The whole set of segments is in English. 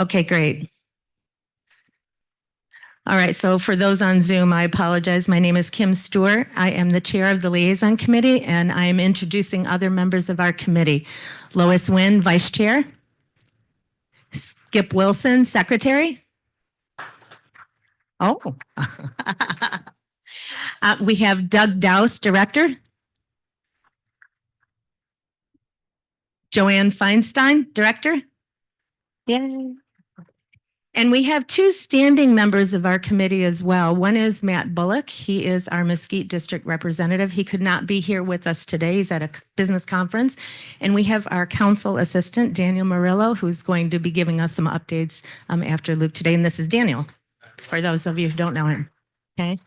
Okay, great. All right, so for those on Zoom, I apologize. My name is Kim Stewart. I am the chair of the Liaison Committee, and I am introducing other members of our committee. Lois Wynn, vice chair. Skip Wilson, secretary. Oh. We have Doug Dowse, director. Joanne Feinstein, director. Yay. And we have two standing members of our committee as well. One is Matt Bullock. He is our Mesquite District representative. He could not be here with us today. He's at a business conference. And we have our council assistant, Daniel Murillo, who's going to be giving us some updates after Luke today. And this is Daniel, for those of you who don't know him. Okay.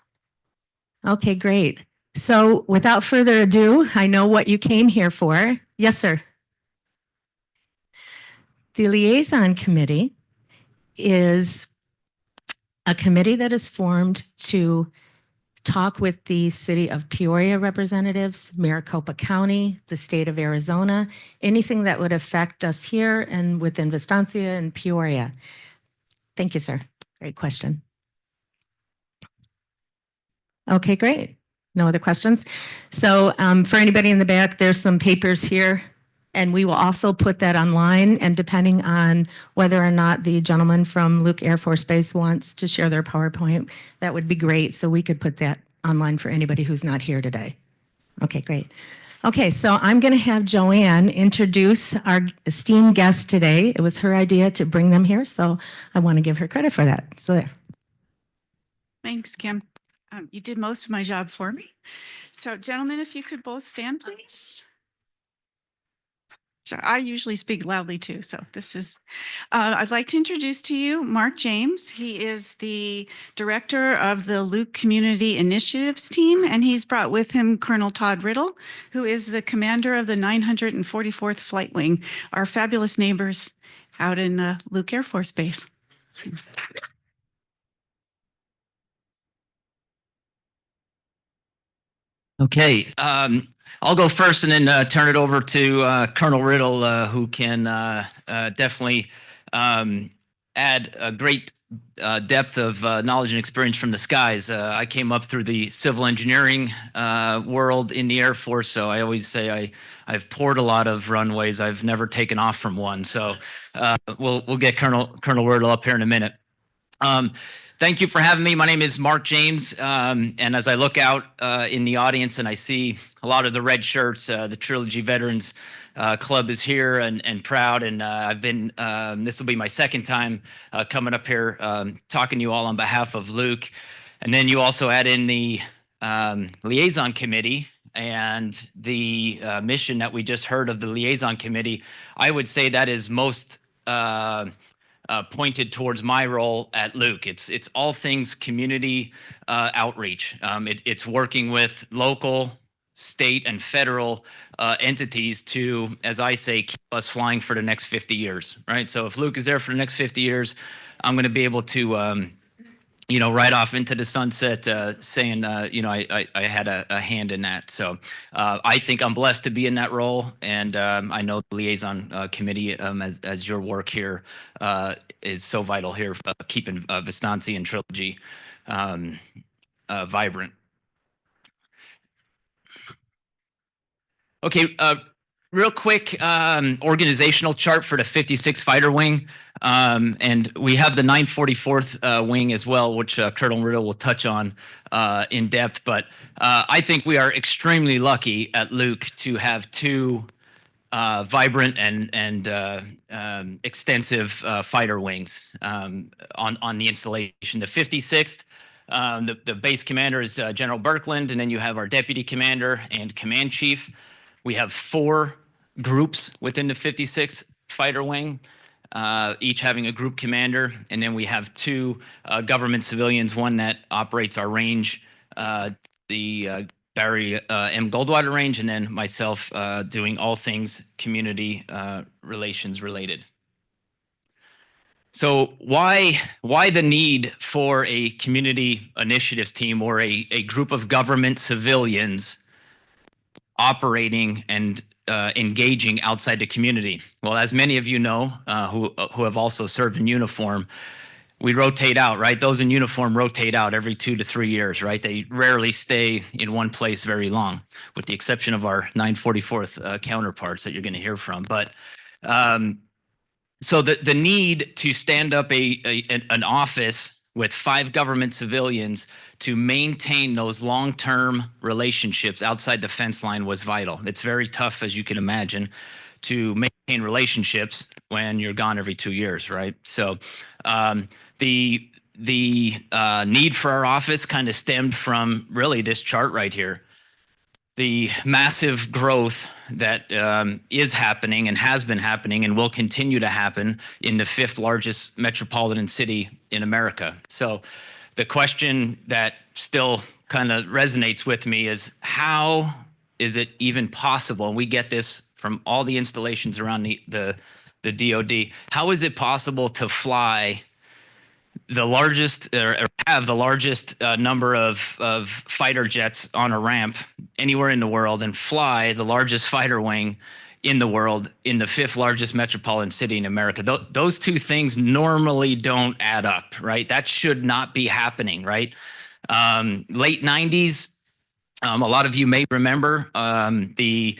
Okay, great. So without further ado, I know what you came here for. Yes, sir. The Liaison Committee is a committee that is formed to talk with the city of Peoria representatives, Maricopa County, the state of Arizona, anything that would affect us here and within Vistancia and Peoria. Thank you, sir. Great question. Okay, great. No other questions? So for anybody in the back, there's some papers here. And we will also put that online, and depending on whether or not the gentleman from Luke Air Force Base wants to share their PowerPoint, that would be great. So we could put that online for anybody who's not here today. Okay, great. Okay, so I'm going to have Joanne introduce our esteemed guest today. It was her idea to bring them here, so I want to give her credit for that. So there. Thanks, Kim. You did most of my job for me. So gentlemen, if you could both stand, please. So I usually speak loudly too. So this is, I'd like to introduce to you Mark James. He is the director of the Luke Community Initiatives team, and he's brought with him Colonel Todd Riddle, who is the commander of the 944th Flight Wing, our fabulous neighbors out in Luke Air Force Base. Okay, I'll go first and then turn it over to Colonel Riddle, who can definitely add a great depth of knowledge and experience from the skies. I came up through the civil engineering world in the Air Force, so I always say I've poured a lot of runways. I've never taken off from one. So we'll get Colonel Riddle up here in a minute. Thank you for having me. My name is Mark James, and as I look out in the audience and I see a lot of the red shirts, the Trilogy Veterans Club is here and proud, and I've been, this will be my second time coming up here talking to you all on behalf of Luke. And then you also add in the Liaison Committee and the mission that we just heard of the Liaison Committee. I would say that is most pointed towards my role at Luke. It's all things community outreach. It's working with local, state, and federal entities to, as I say, keep us flying for the next 50 years, right? So if Luke is there for the next 50 years, I'm going to be able to ride off into the sunset saying, I had a hand in that. So I think I'm blessed to be in that role. And I know the Liaison Committee, as your work here is so vital here, keeping Vistancia and Trilogy vibrant. Okay, real quick organizational chart for the 56th Fighter Wing. And we have the 944th Wing as well, which Colonel Riddle will touch on in depth. But I think we are extremely lucky at Luke to have two vibrant and extensive fighter wings on the installation. The 56th, the base commander is General Birkeland, and then you have our deputy commander and command chief. We have 4 groups within the 56th Fighter Wing, each having a group commander. And then we have 2 government civilians, one that operates our range, the Barry M. Goldwater range, and then myself doing all things community relations related. So why the need for a community initiatives team or a group of government civilians operating and engaging outside the community. Well, as many of you know, who have also served in uniform, we rotate out, right? Those in uniform rotate out every 2 to 3 years, right? They rarely stay in one place very long, with the exception of our 944th counterparts that you're going to hear from. But so the need to stand up an office with 5 government civilians to maintain those long-term relationships outside the fence line was vital. It's very tough, as you can imagine, to maintain relationships when you're gone every 2 years, right? So the need for our office kind of stemmed from really this chart right here. The massive growth that is happening and has been happening and will continue to happen in the 5th largest metropolitan city in America. So the question that still kind of resonates with me is, how is it even possible? And we get this from all the installations around the DoD. How is it possible to fly the largest, or have the largest number of fighter jets on a ramp anywhere in the world, and fly the largest fighter wing in the world in the 5th largest metropolitan city in America? Those two things normally don't add up, right? That should not be happening, right? Late 90s, a lot of you may remember the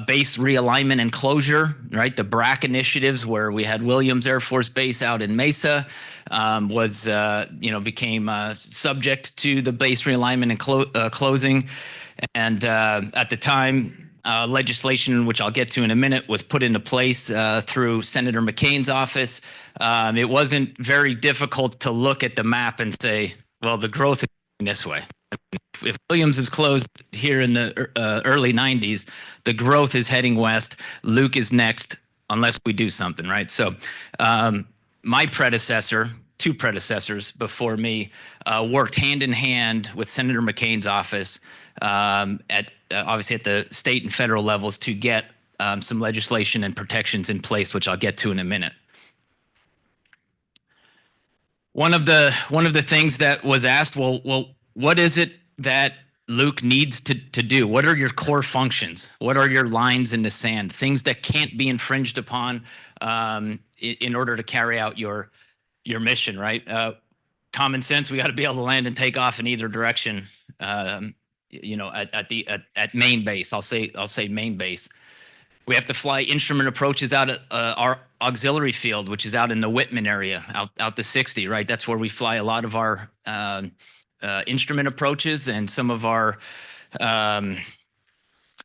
base realignment and closure, right? The BRAC initiatives, where we had Williams Air Force Base out in Mesa, became subject to the base realignment and closing. And at the time, legislation, which I'll get to in a minute, was put into place through Senator McCain's office. It wasn't very difficult to look at the map and say, well, the growth is going this way. If Williams is closed here in the early 90s, the growth is heading west. Luke is next, unless we do something, right? So my predecessor, 2 predecessors before me, worked hand in hand with Senator McCain's office obviously at the state and federal levels to get some legislation and protections in place, which I'll get to in a minute. One of the things that was asked, well, what is it that Luke needs to do? What are your core functions? What are your lines in the sand? Things that can't be infringed upon in order to carry out your mission, right? Common sense. We got to be able to land and take off in either direction. At main base, I'll say main base. We have to fly instrument approaches out at our auxiliary field, which is out in the Whitman area, out to 60, right? That's where we fly a lot of our instrument approaches and some of our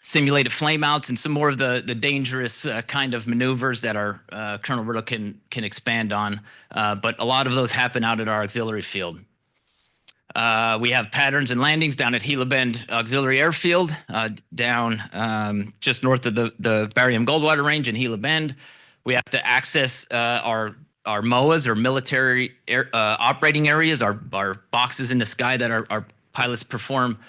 simulated flameouts and some more of the dangerous kind of maneuvers that our Colonel Riddle can expand on. But a lot of those happen out at our auxiliary field. We have patterns and landings down at Gila Bend Auxiliary Airfield, down just north of the Barium Goldwater Range in Gila Bend. We have to access our MOAs, or military operating areas, our boxes in the sky that our pilots perform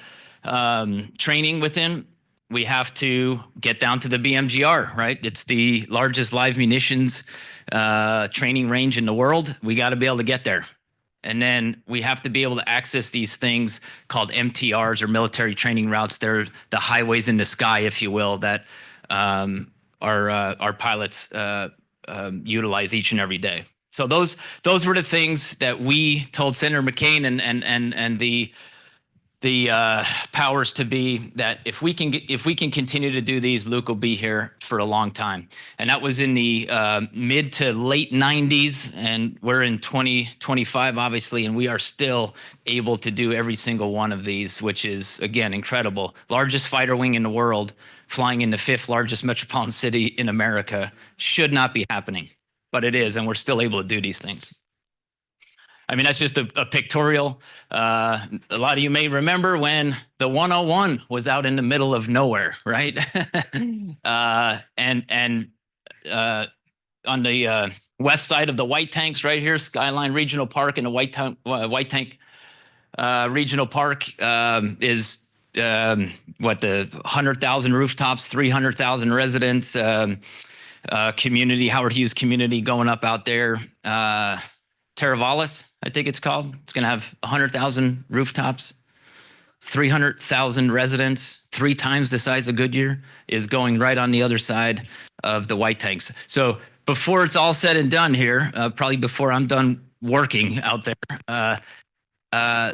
training within. We have to get down to the BMGR, right? It's the largest live munitions training range in the world. We got to be able to get there. And then we have to be able to access these things called MTRs, or military training routes. They're the highways in the sky, if you will, that our pilots utilize each and every day. So those were the things that we told Senator McCain and the powers to be, that if we can continue to do these, Luke will be here for a long time. And that was in the mid to late 90s, and we're in 2025, obviously, and we are still able to do every single one of these, which is, again, incredible. Largest fighter wing in the world, flying in the 5th largest metropolitan city in America. Should not be happening, but it is, and we're still able to do these things. I mean, that's just a pictorial. A lot of you may remember when the 101 was out in the middle of nowhere, right? And on the west side of the White Tanks right here, Skyline Regional Park and the White Tank Regional Park is the 100,000 rooftops, 300,000 residents, community, Howard Hughes community going up out there. Teravalis, I think it's called. It's going to have 100,000 rooftops. 300,000 residents, 3 times the size of Goodyear, is going right on the other side of the white tanks. So before it's all said and done here, probably before I'm done working out there,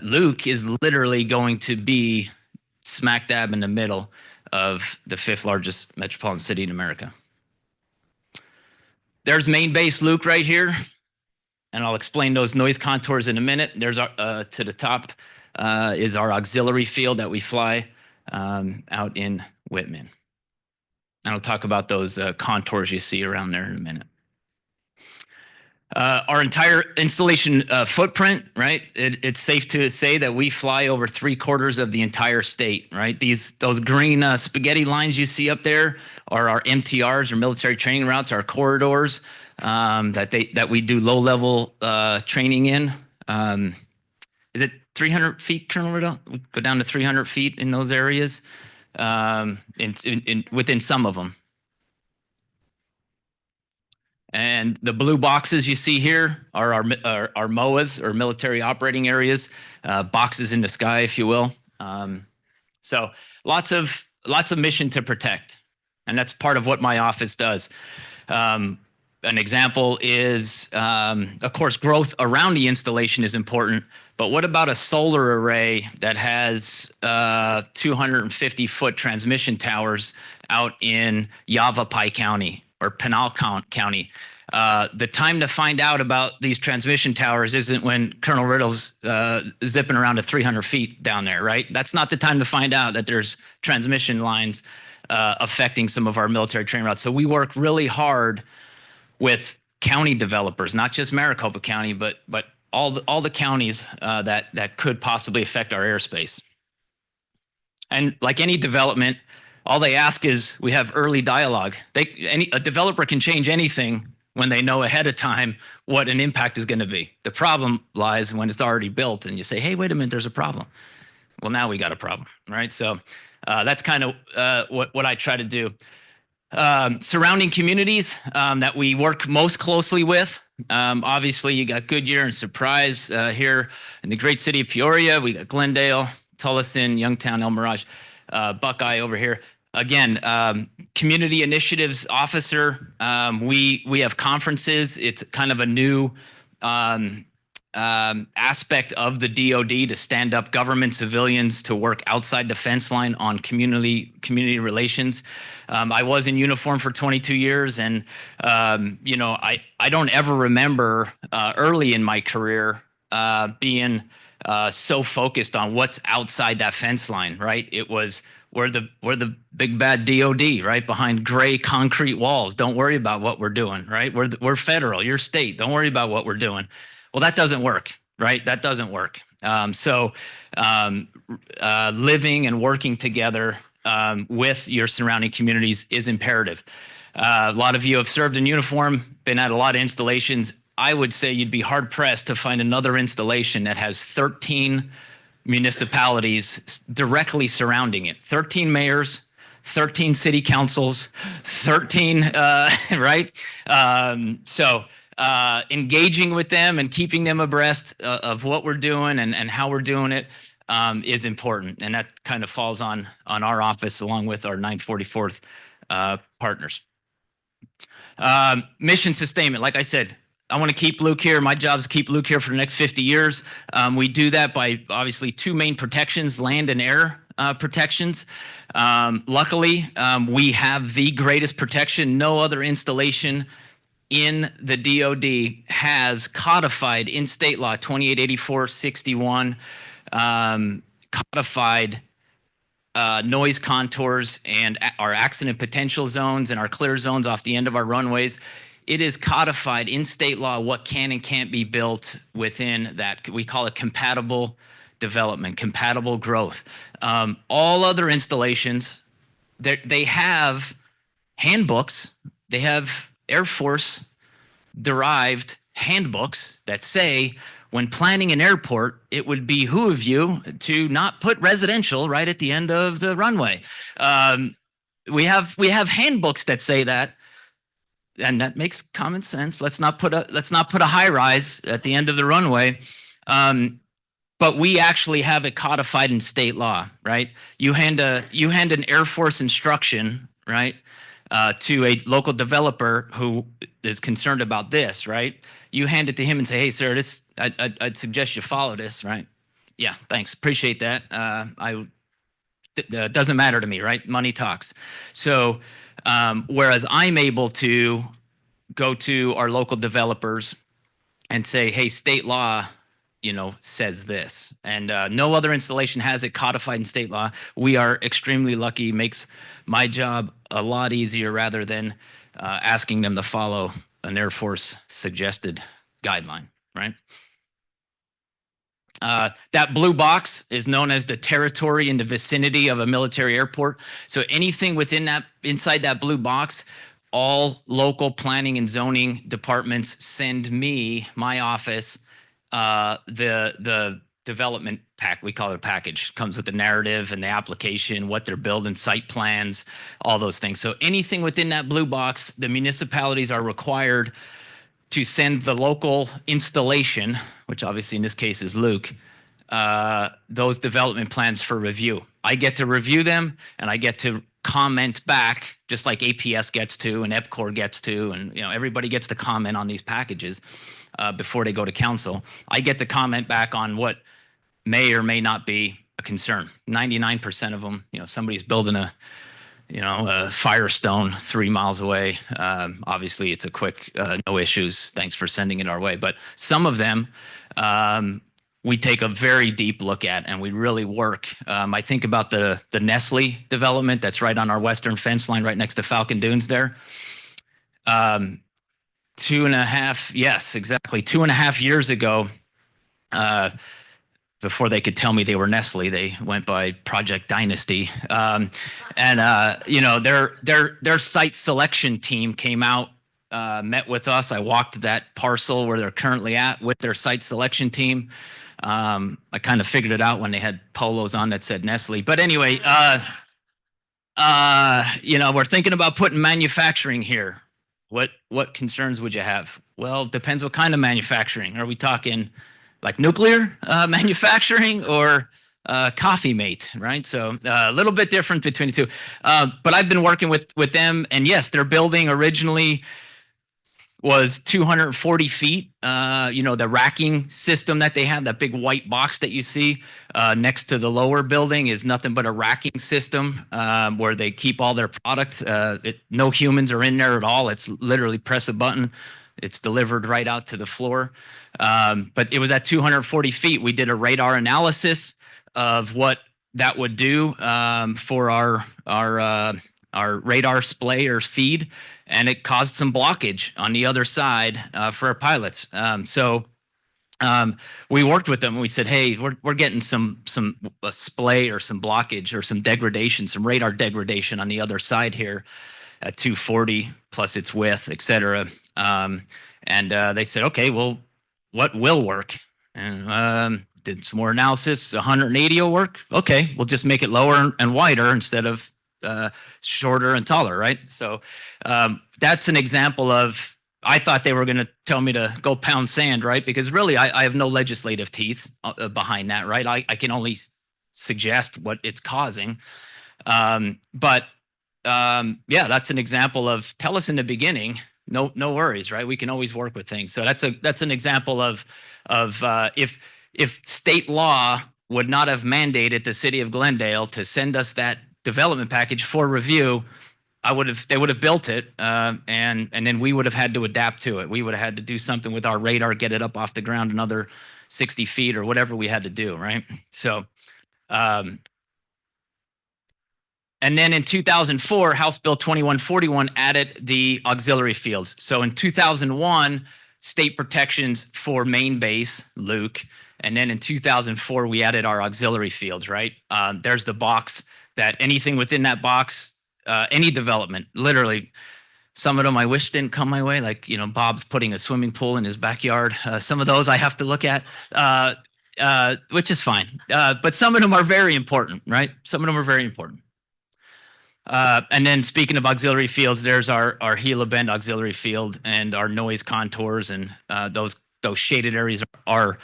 Luke is literally going to be smack dab in the middle of the 5th largest metropolitan city in America. There's main base Luke right here, and I'll explain those noise contours in a minute. There's our, to the top is our auxiliary field that we fly out in Whitman. And I'll talk about those contours you see around there in a minute. Our entire installation footprint, right? It's safe to say that we fly over 3/4 of the entire state, right? Those green spaghetti lines you see up there are our MTRs, or military training routes, our corridors that we do low-level training in. Is it 300 feet, Colonel Riddle? We go down to 300 feet in those areas, within some of them. And the blue boxes you see here are our MOAs, or military operating areas, boxes in the sky, if you will. So lots of mission to protect, and that's part of what my office does. An example is, of course, growth around the installation is important, but what about a solar array that has 250-foot transmission towers out in Yavapai County or Pinal County? The time to find out about these transmission towers isn't when Colonel Riddle's zipping around to 300 feet down there, right? That's not the time to find out that there's transmission lines affecting some of our military training routes. So we work really hard with county developers, not just Maricopa County, but all the counties that could possibly affect our airspace. And like any development, all they ask is we have early dialogue. A developer can change anything when they know ahead of time what an impact is going to be. The problem lies when it's already built and you say, hey, wait a minute, there's a problem. Well, now we got a problem, right? So that's kind of what I try to do. Surrounding communities that we work most closely with. Obviously, you got Goodyear and Surprise here in the great city of Peoria. We got Glendale, Tullison, Youngtown, El Mirage, Buckeye over here. Again, community initiatives officer. We have conferences. It's kind of a new aspect of the DoD to stand up government civilians to work outside the fence line on community relations. I was in uniform for 22 years, and you know, I don't ever remember early in my career being so focused on what's outside that fence line. Right? It was we're the big bad DoD, right? Behind gray concrete walls. Don't worry about what we're doing. Right? We're federal. You're state. Don't worry about what we're doing. Well, that doesn't work, right? That doesn't work. Living and working together with your surrounding communities is imperative. A lot of you have served in uniform, been at a lot of installations. I would say you'd be hard pressed to find another installation that has 13 municipalities directly surrounding it. 13 mayors, 13 city councils, 13, right? Engaging with them and keeping them abreast of what we're doing and how we're doing it is important. And that kind of falls on our office along with our 944th partners. Mission sustainment, like I said, I want to keep Luke here. My job is to keep Luke here for the next 50 years. We do that by obviously 2 main protections, land and air protections. Luckily, we have the greatest protection. No other installation in the DoD has codified in state law 2884-61, codified noise contours and our accident potential zones and our clear zones off the end of our runways. It is codified in state law what can and can't be built within that. We call it compatible development, compatible growth. All other installations, they have handbooks. They have Air Force derived handbooks that say when planning an airport, it would behoove you to not put residential right at the end of the runway. We have handbooks that say that, and that makes common sense. Let's not put a high rise at the end of the runway. but we actually have it codified in state law, right? You hand an Air Force instruction, right, to a local developer who is concerned about this, right? You hand it to him and say, "Hey, sir, this I'd suggest you follow this," right? Yeah, thanks, appreciate that. Doesn't matter to me, right? Money talks. So, whereas I'm able to go to our local developers and say, "Hey, state law, says this," and no other installation has it codified in state law. We are extremely lucky. Makes my job a lot easier rather than asking them to follow an Air Force suggested guideline, right? That blue box is known as the territory in the vicinity of a military airport. So anything inside that blue box, all local planning and zoning departments send me, my office, the development pack. We call it a package. Comes with the narrative and the application, what they're building, site plans, all those things. So anything within that blue box, the municipalities are required to send the local installation, which obviously in this case is Luke, those development plans for review. I get to review them and I get to comment back, just like APS gets to and EPCOR gets to, and everybody gets to comment on these packages before they go to council. I get to comment back on what may or may not be a concern. 99% of them, somebody's building a Firestone 3 miles away. Obviously, it's a quick, no issues. Thanks for sending it our way. But some of them, we take a very deep look at, and we really work. I think about the Nestle development that's right on our western fence line, right next to Falcon Dunes there. 2.5, yes, exactly. 2.5 years ago, before they could tell me they were Nestle, they went by Project Dynasty. Their site selection team came out, met with us. I walked that parcel where they're currently at with their site selection team. I kind of figured it out when they had polos on that said Nestle. But anyway, we're thinking about putting manufacturing here. What concerns would you have? Well, depends what kind of manufacturing. Are we talking like nuclear manufacturing or coffee mate, right? So a little bit different between the two. But I've been working with them, and yes, their building originally was 240 feet. The racking system that they have, that big white box that you see next to the lower building, is nothing but a racking system where they keep all their product. No humans are in there at all. It's literally press a button. It's delivered right out to the floor. But it was at 240 feet. We did a radar analysis of what that would do for our radar splay or feed, and it caused some blockage on the other side for our pilots. So we worked with them. We said, "Hey, we're getting some splay or some blockage or some degradation, some radar degradation on the other side here at 240 plus its width, et cetera." And they said, "Okay, well, what will work?" And did some more analysis. 180 will work. Okay, we'll just make it lower and wider instead of shorter and taller, right? So that's an example of, I thought they were going to tell me to go pound sand, right? Because really, I have no legislative teeth behind that, right? I can only suggest what it's causing. But that's an example of, tell us in the beginning. No worries, right? We can always work with things. So that's an example of if state law would not have mandated the city of Glendale to send us that development package for review, they would have built it, and then we would have had to adapt to it. We would have had to do something with our radar, get it up off the ground another 60 feet or whatever we had to do, right? So, and then in 2004, House Bill 2141 added the auxiliary fields. So in 2001, state protections for main base, Luke. And then in 2004, we added our auxiliary fields, right? There's the box that anything within that box, any development, literally, some of them I wish didn't come my way, like, Bob's putting a swimming pool in his backyard. Some of those I have to look at, which is fine. But some of them are very important, right? Some of them are very important. And then speaking of auxiliary fields, there's our Gila Bend auxiliary field and our noise contours, and those shaded areas are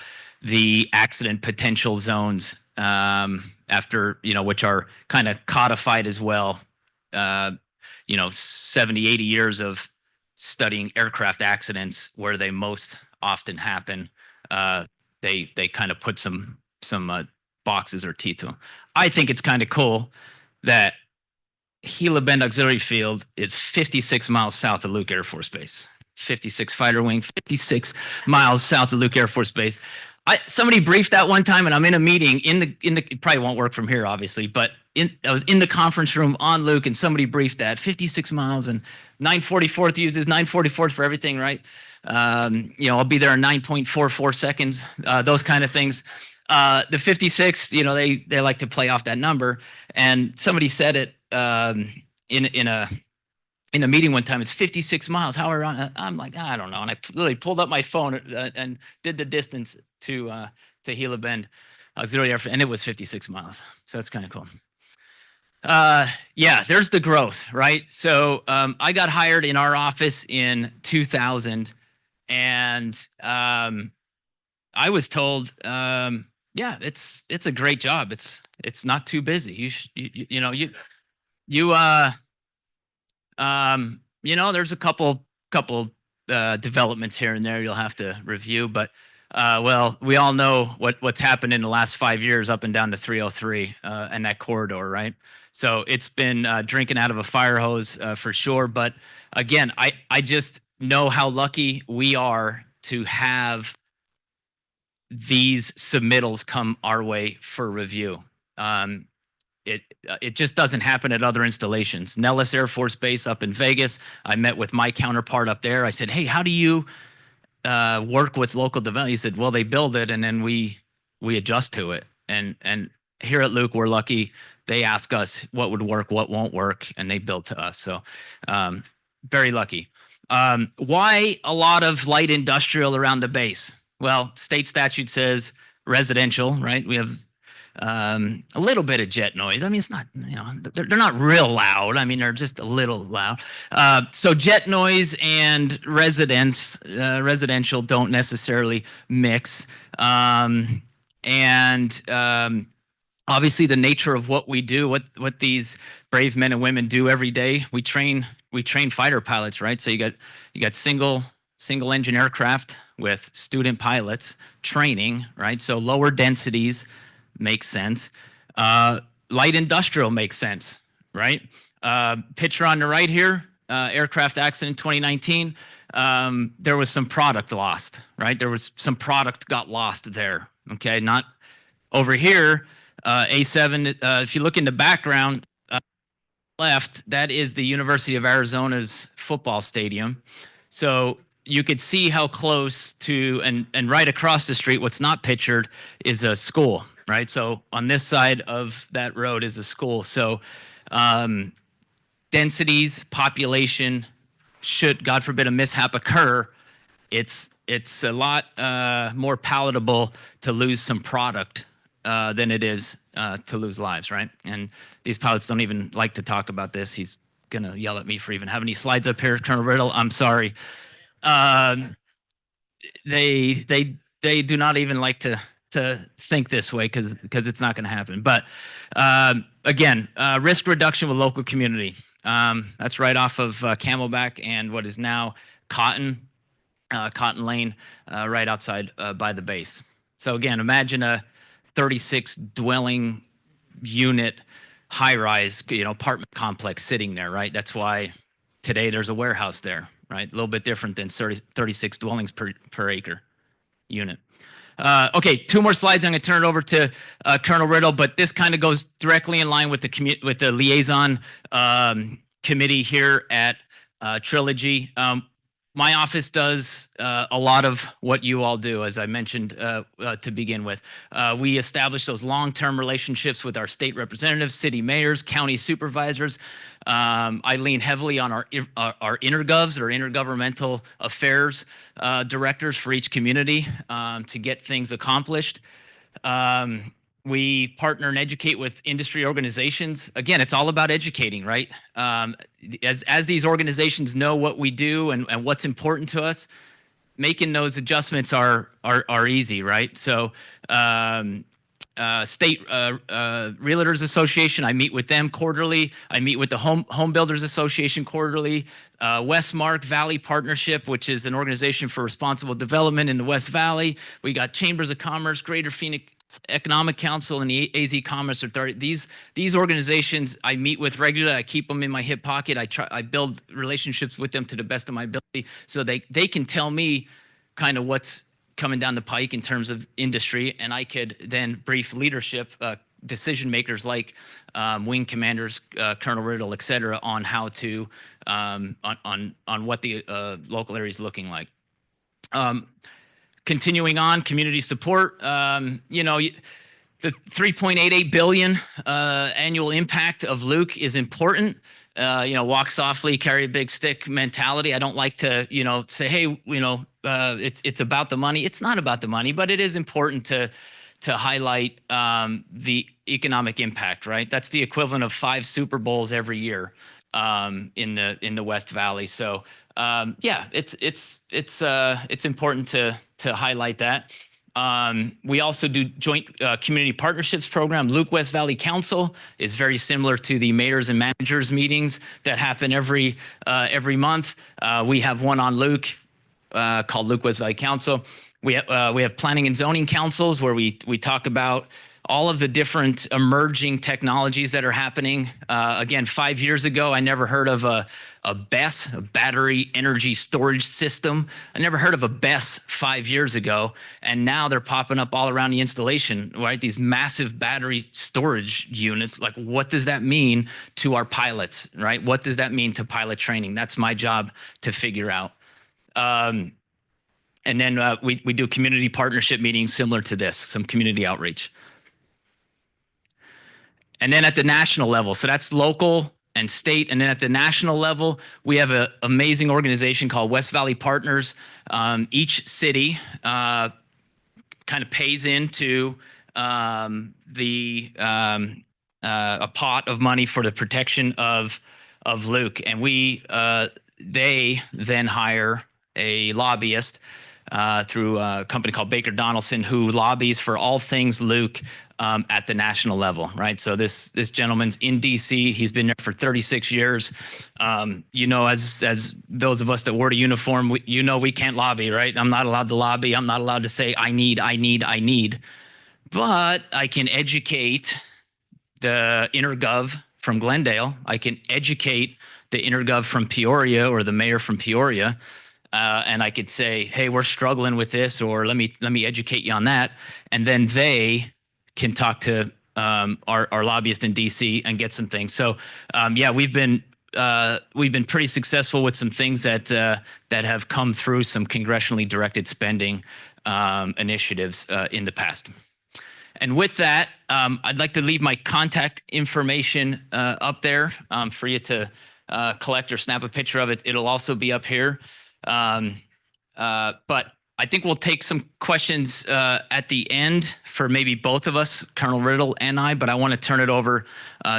the accident potential zones, after, which are kind of codified as well. 70, 80 years of studying aircraft accidents where they most often happen. They kind of put some boxes or teeth to them. I think it's kind of cool that Gila Bend Auxiliary Field is 56 miles south of Luke Air Force Base. 56 Fighter Wing, 56 miles south of Luke Air Force Base. Somebody briefed that one time, and I'm in a meeting it probably won't work from here, obviously, but I was in the conference room on Luke, and somebody briefed that 56 miles, and 944th uses 944th for everything, right? I'll be there in 9.44 seconds, those kind of things. The 56, they like to play off that number, and somebody said it in a meeting one time. It's 56 miles. How are I'm like, I don't know, and I literally pulled up my phone and did the distance to Gila Bend Auxiliary Airfield, and it was 56 miles. So it's kind of cool. Yeah, there's the growth, right? So I got hired in our office in 2000, and I was told, yeah, it's a great job. It's not too busy. There's a couple developments here and there you'll have to review, but well, we all know what's happened in the last 5 years up and down to 303 and that corridor, right? So it's been drinking out of a fire hose for sure. But again, I just know how lucky we are to have these submittals come our way for review. It just doesn't happen at other installations. Nellis Air Force Base up in Vegas, I met with my counterpart up there. I said, hey, how do you work with local development? He said, well, they build it and then we adjust to it. And here at Luke, we're lucky. They ask us what would work, what won't work, and they build to us. So very lucky. Why a lot of light industrial around the base? Well, state statute says residential, right? We have a little bit of jet noise. I mean, it's not, they're not real loud. I mean, they're just a little loud. So jet noise and residential don't necessarily mix. Obviously the nature of what we do, what these brave men and women do every day, we train fighter pilots, right? So you got single engine aircraft with student pilots training, right? So lower densities makes sense. Light industrial makes sense, right? Picture on the right here, aircraft accident 2019. There was some product lost, right? There was some product got lost there. Okay, not over here. A7. If you look in the background, left, that is the University of Arizona's football stadium. So you could see how close to, and right across the street, what's not pictured is a school, right? So on this side of that road is a school. So densities, population, should, God forbid, a mishap occur, it's a lot more palatable to lose some product than it is to lose lives, right? And these pilots don't even like to talk about this. He's gonna yell at me for even having these slides up here, Colonel Riddle. I'm sorry. They do not even like to think this way because it's not going to happen. But again, risk reduction with local community. That's right off of Camelback and what is now Cotton Lane, right outside by the base. So again, imagine a 36 dwelling unit high-rise, apartment complex sitting there, right? That's why today there's a warehouse there, right? A little bit different than 36 dwellings per acre unit. Okay, 2 more slides. I'm going to turn it over to Colonel Riddle, but this kind of goes directly in line with the liaison committee here at Trilogy. My office does a lot of what you all do, as I mentioned to begin with. We establish those long-term relationships with our state representatives, city mayors, county supervisors. I lean heavily on our intergovs, or intergovernmental affairs directors for each community to get things accomplished. We partner and educate with industry organizations. Again, it's all about educating, right? As these organizations know what we do and what's important to us, making those adjustments are easy, right? So state realtors association, I meet with them quarterly. I meet with the home builders association quarterly. Westmark Valley Partnership, which is an organization for responsible development in the West Valley. We got Chambers of Commerce, Greater Phoenix Economic Council, and the AZ Commerce Authority. These organizations I meet with regularly. I keep them in my hip pocket. I build relationships with them to the best of my ability, so they can tell me kind of what's coming down the pike in terms of industry, and I could then brief leadership, decision makers like wing commanders, Colonel Riddle, et cetera, on how to on what the local area is looking like. Continuing on, community support. You know, the 3.88 billion annual impact of Luke is important. You know, walk softly, carry a big stick mentality. I don't like to, you know, say, hey, you know, it's about the money. It's not about the money, but it is important to highlight the economic impact, right? That's the equivalent of 5 Super Bowls every year in the West Valley. So yeah, it's important to highlight that. We also do joint community partnerships program. Luke West Valley Council is very similar to the mayors and managers meetings that happen every month. We have one on Luke called Luke West Valley Council. We have planning and zoning councils where we talk about all of the different emerging technologies that are happening. Again, 5 years ago, I never heard of a BESS, a battery energy storage system. I never heard of a BESS 5 years ago, and now they're popping up all around the installation, right? These massive battery storage units. Like, what does that mean to our pilots, right? What does that mean to pilot training? That's my job to figure out. And then we do community partnership meetings similar to this, some community outreach. And then at the national level, so that's local and state. And then at the national level, we have an amazing organization called West Valley Partners. Each city kind of pays into a pot of money for the protection of Luke. And they then hire a lobbyist through a company called Baker Donaldson, who lobbies for all things Luke at the national level, right? So this gentleman's in DC. He's been there for 36 years. You know, as those of us that wore the uniform, we can't lobby, right? I'm not allowed to lobby. I'm not allowed to say I need. But I can educate the intergov from Glendale. I can educate the intergov from Peoria or the mayor from Peoria. And I could say, hey, we're struggling with this, or let me educate you on that. And then they can talk to our lobbyist in DC and get some things. So yeah, we've been pretty successful with some things that have come through some congressionally directed spending initiatives in the past. And with that, I'd like to leave my contact information up there for you to collect or snap a picture of it. It'll also be up here. But I think we'll take some questions at the end for maybe both of us, Colonel Riddle and I, but I want to turn it over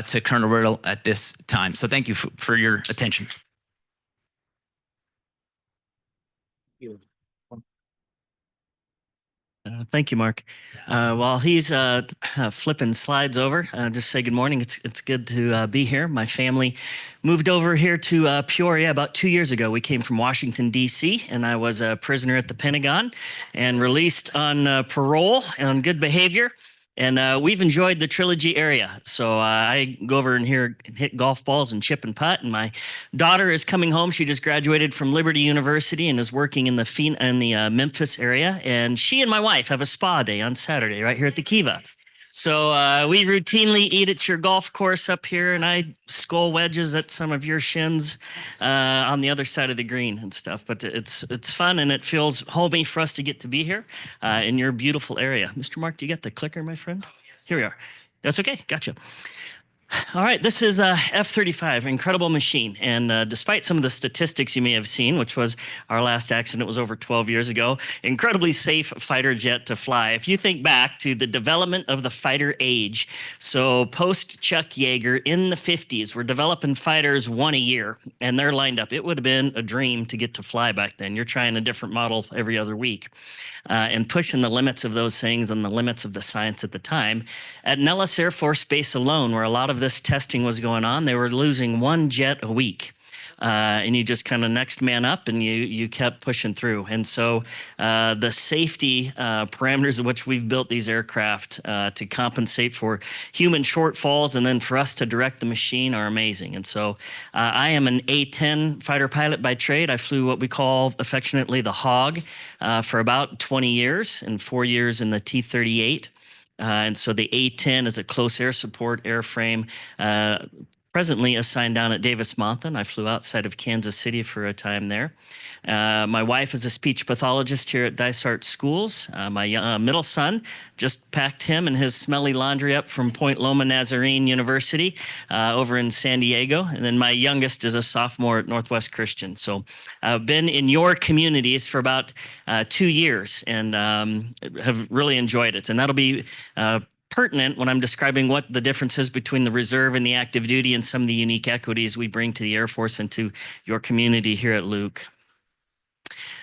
to Colonel Riddle at this time. So thank you for your attention. Thank you, Mark. While he's flipping slides over, just say good morning. It's good to be here. My family moved over here to Peoria about 2 years ago. We came from Washington, D.C., and I was a prisoner at the Pentagon and released on parole on good behavior. And we've enjoyed the Trilogy area. So I go over and here hit golf balls and chip and putt. And my daughter is coming home. She just graduated from Liberty University and is working in the Memphis area. And she and my wife have a spa day on Saturday right here at the Kiva. So we routinely eat at your golf course up here, and I skull wedges at some of your shins on the other side of the green and stuff. But it's fun, and it feels homey for us to get to be here in your beautiful area. Mr. Mark, do you get the clicker, my friend? Yes. Here we are. That's okay. Gotcha. All right, this is a F-35, incredible machine. And despite some of the statistics you may have seen, which was our last accident was over 12 years ago, incredibly safe fighter jet to fly. If you think back to the development of the fighter age, so post Chuck Yeager in the 50s, we're developing fighters one a year, and they're lined up. It would have been a dream to get to fly back then. You're trying a different model every other week. And pushing the limits of those things and the limits of the science at the time. At Nellis Air Force Base alone, where a lot of this testing was going on, they were losing one jet a week. And you just kind of next man up and you kept pushing through. And so the safety parameters of which we've built these aircraft to compensate for human shortfalls and then for us to direct the machine are amazing. And so I am an A-10 fighter pilot by trade. I flew what we call affectionately the Hog for about 20 years and 4 years in the T-38. And so the A-10 is a close air support airframe presently assigned down at Davis-Monthan. I flew outside of Kansas City for a time there. My wife is a speech pathologist here at Dysart Schools. My middle son just packed him and his smelly laundry up from Point Loma Nazarene University over in San Diego. And then my youngest is a sophomore at Northwest Christian. So I've been in your communities for about 2 years and have really enjoyed it. And that'll be pertinent when I'm describing what the difference is between the reserve and the active duty and some of the unique equities we bring to the Air Force and to your community here at Luke.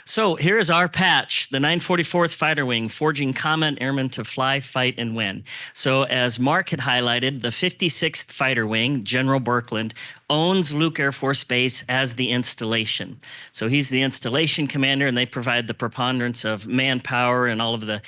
So here is our patch, the 944th Fighter Wing, forging combat airmen to fly, fight, and win. So as Mark had highlighted, the 56th Fighter Wing, General Birkeland, owns Luke Air Force Base as the installation. So he's the installation commander, and they provide the preponderance of manpower and all of the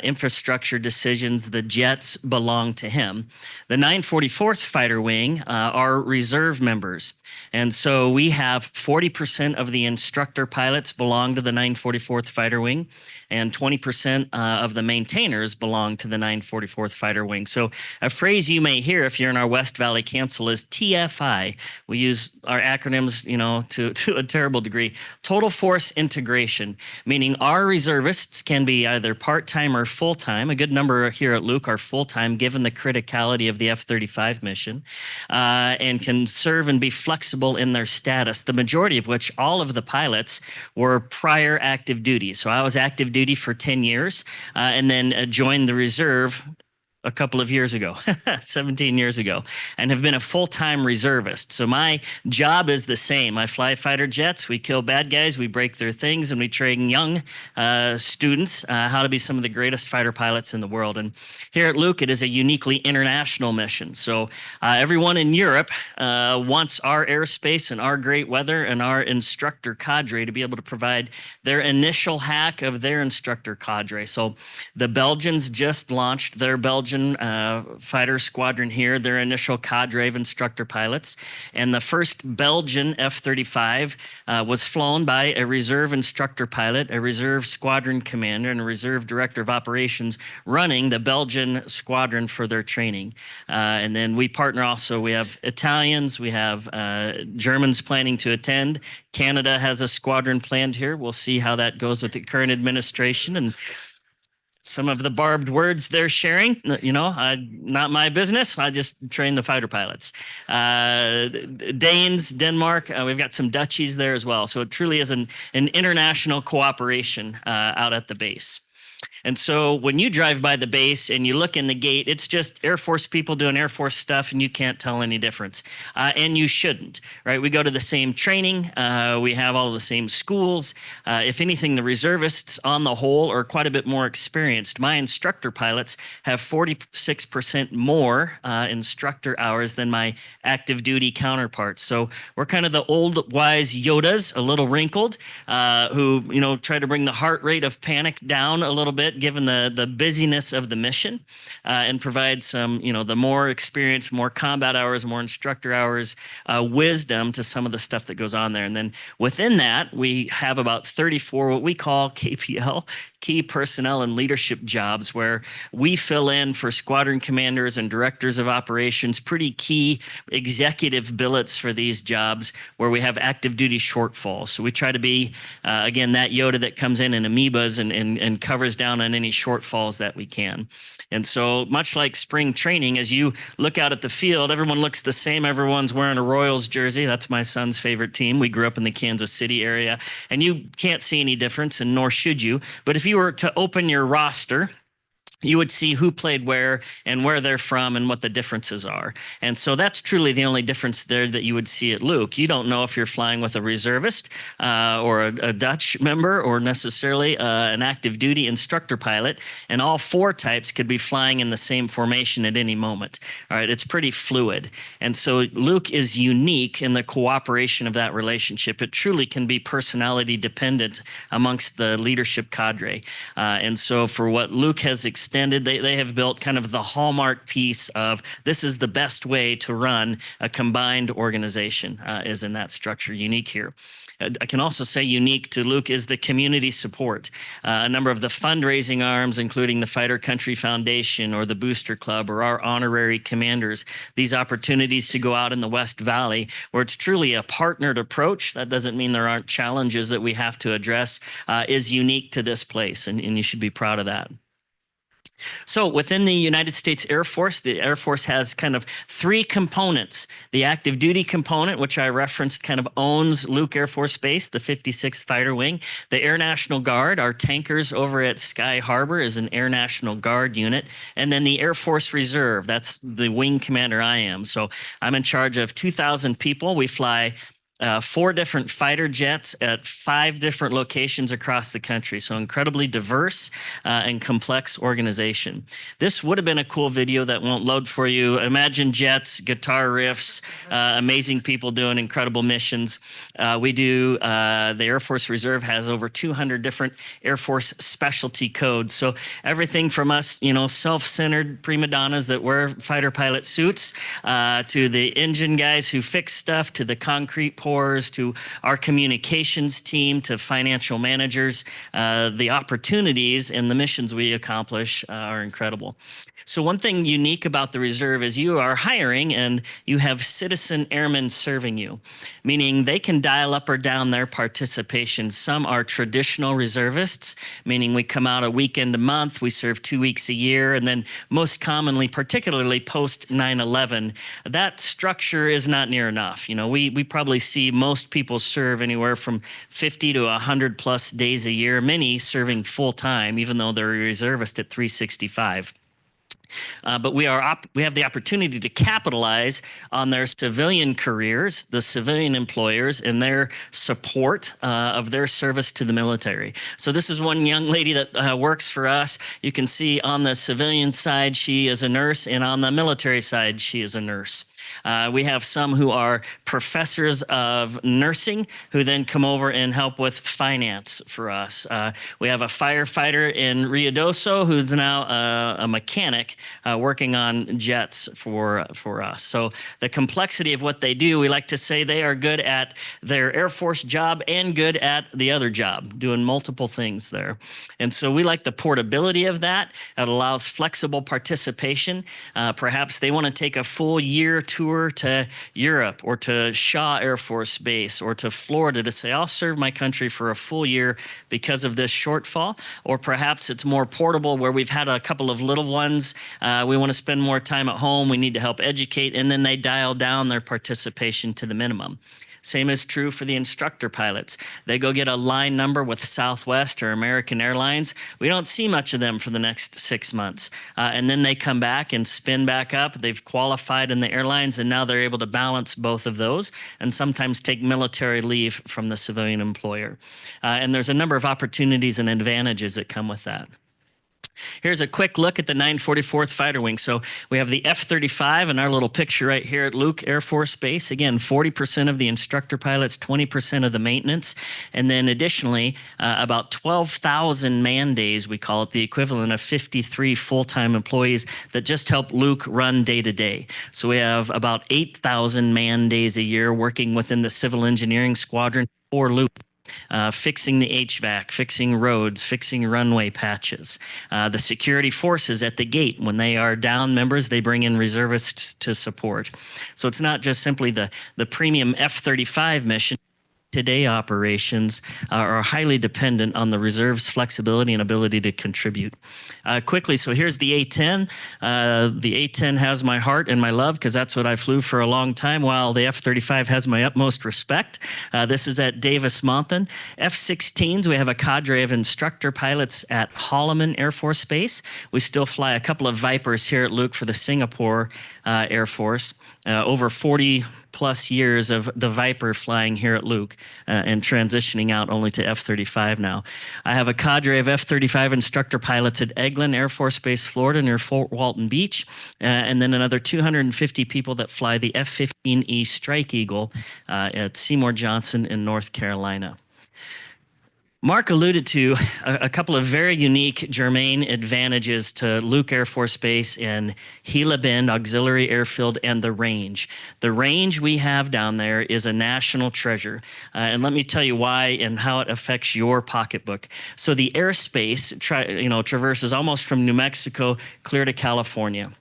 infrastructure decisions. The jets belong to him. The 944th Fighter Wing are reserve members. And so we have 40% of the instructor pilots belong to the 944th Fighter Wing, and 20% of the maintainers belong to the 944th Fighter Wing. So a phrase you may hear if you're in our West Valley Council is TFI. We use our acronyms, to a terrible degree. Total Force Integration, meaning our reservists can be either part-time or full-time. A good number here at Luke are full-time, given the criticality of the F-35 mission, and can serve and be flexible in their status, the majority of which all of the pilots were prior active duty. So I was active duty for 10 years and then joined the reserve a couple of years ago, 17 years ago, and have been a full-time reservist. So my job is the same. I fly fighter jets, we kill bad guys, we break their things, and we train young students how to be some of the greatest fighter pilots in the world. And here at Luke, it is a uniquely international mission. So everyone in Europe wants our airspace and our great weather and our instructor cadre to be able to provide their initial hack of their instructor cadre. So the Belgians just launched their Belgian fighter squadron here, their initial cadre of instructor pilots. And the first Belgian F-35 was flown by a reserve instructor pilot, a reserve squadron commander, and a reserve director of operations running the Belgian squadron for their training. And then we partner also, we have Italians, we have Germans planning to attend. Canada has a squadron planned here. We'll see how that goes with the current administration and some of the barbed words they're sharing, not my business. I just train the fighter pilots. Danes, Denmark, we've got some Dutchies there as well. So it truly is an international cooperation out at the base. And so when you drive by the base and you look in the gate, it's just Air Force people doing Air Force stuff, and you can't tell any difference. And you shouldn't, right? We go to the same training. We have all the same schools. If anything, the reservists on the whole are quite a bit more experienced. My instructor pilots have 46% more instructor hours than my active duty counterparts. So we're kind of the old wise Yodas, a little wrinkled, who, try to bring the heart rate of panic down a little bit, given the busyness of the mission, and provide some, the more experience, more combat hours, more instructor hours, wisdom to some of the stuff that goes on there. And then within that, we have about 34 what we call KPL, key personnel and leadership jobs where we fill in for squadron commanders and directors of operations, pretty key executive billets for these jobs where we have active duty shortfalls. So we try to be, again, that Yoda that comes in amoebas and covers down on any shortfalls that we can. And so much like spring training, as you look out at the field, everyone looks the same. Everyone's wearing a Royals jersey. That's my son's favorite team. We grew up in the Kansas City area, and you can't see any difference, and nor should you. But if you were to open your roster, you would see who played where and where they're from and what the differences are. And so that's truly the only difference there that you would see at Luke. You don't know if you're flying with a reservist or a Dutch member or necessarily an active duty instructor pilot. And all four types could be flying in the same formation at any moment. All right, it's pretty fluid. And so Luke is unique in the cooperation of that relationship. It truly can be personality dependent amongst the leadership cadre. And so for what Luke has extended, they have built kind of the hallmark piece of this is the best way to run a combined organization is in that structure, unique here. I can also say unique to Luke is the community support. A number of the fundraising arms, including the Fighter Country Foundation or the Booster Club or our honorary commanders, these opportunities to go out in the West Valley where it's truly a partnered approach. That doesn't mean there aren't challenges that we have to address, is unique to this place, and you should be proud of that. So within the United States Air Force, the Air Force has kind of three components. The active duty component, which I referenced, kind of owns Luke Air Force Base, the 56th Fighter Wing. The Air National Guard, our tankers over at Sky Harbor, is an Air National Guard unit. And then the Air Force Reserve, that's the wing commander I am. So I'm in charge of 2,000 people. We fly 4 different fighter jets at 5 different locations across the country. So incredibly diverse and complex organization. This would have been a cool video that won't load for you. Imagine jets, guitar riffs, amazing people doing incredible missions. We do, the Air Force Reserve has over 200 different Air Force specialty codes. So everything from us, self-centered prima donnas that wear fighter pilot suits, to the engine guys who fix stuff, to the concrete pour, to our communications team, to financial managers. The opportunities and the missions we accomplish are incredible. So one thing unique about the reserve is you are hiring and you have citizen airmen serving you, meaning they can dial up or down their participation. Some are traditional reservists, meaning we come out a weekend a month, we serve 2 weeks a year, and then most commonly, particularly post 9/11, that structure is not near enough. We probably see most people serve anywhere from 50 to 100 plus days a year, many serving full time, even though they're a reservist at 365. But we have the opportunity to capitalize on their civilian careers, the civilian employers, and their support of their service to the military. So this is one young lady that works for us. You can see on the civilian side, she is a nurse, and on the military side, she is a nurse. We have some who are professors of nursing who then come over and help with finance for us. We have a firefighter in Ruidoso who's now a mechanic working on jets for us. So the complexity of what they do, we like to say they are good at their Air Force job and good at the other job, doing multiple things there. And so we like the portability of that. It allows flexible participation. Perhaps they want to take a full year tour to Europe or to Shaw Air Force Base or to Florida to say, I'll serve my country for a full year because of this shortfall. Or perhaps it's more portable where we've had a couple of little ones. We want to spend more time at home. We need to help educate. And then they dial down their participation to the minimum. Same is true for the instructor pilots. They go get a line number with Southwest or American Airlines. We don't see much of them for the next 6 months. And then they come back and spin back up. They've qualified in the airlines, and now they're able to balance both of those and sometimes take military leave from the civilian employer. And there's a number of opportunities and advantages that come with that. Here's a quick look at the 944th Fighter Wing. So we have the F-35 in our little picture right here at Luke Air Force Base. Again, 40% of the instructor pilots, 20% of the maintenance. And then additionally, about 12,000 man days, we call it, the equivalent of 53 full-time employees that just help Luke run day to day. So we have about 8,000 man days a year working within the civil engineering squadron for Luke. fixing the HVAC, fixing roads, fixing runway patches. The security forces at the gate, when they are down members, they bring in reservists to support. So it's not just simply the premium F-35 mission. Today operations are highly dependent on the reserve's flexibility and ability to contribute. Quickly, so here's the A-10. The A-10 has my heart and my love because that's what I flew for a long time, while the F-35 has my utmost respect. This is at Davis-Monthan. F-16s, we have a cadre of instructor pilots at Holloman Air Force Base. We still fly a couple of Vipers here at Luke for the Singapore Air Force. Over 40 plus years of the Viper flying here at Luke and transitioning out only to F-35 now. I have a cadre of F-35 instructor pilots at Eglin Air Force Base, Florida, near Fort Walton Beach, and then another 250 people that fly the F-15E Strike Eagle at Seymour Johnson in North Carolina. Mark alluded to a couple of very unique germane advantages to Luke Air Force Base and Gila Bend Auxiliary Airfield and the range. The range we have down there is a national treasure. And let me tell you why and how it affects your pocketbook. So the airspace traverses almost from New Mexico clear to California.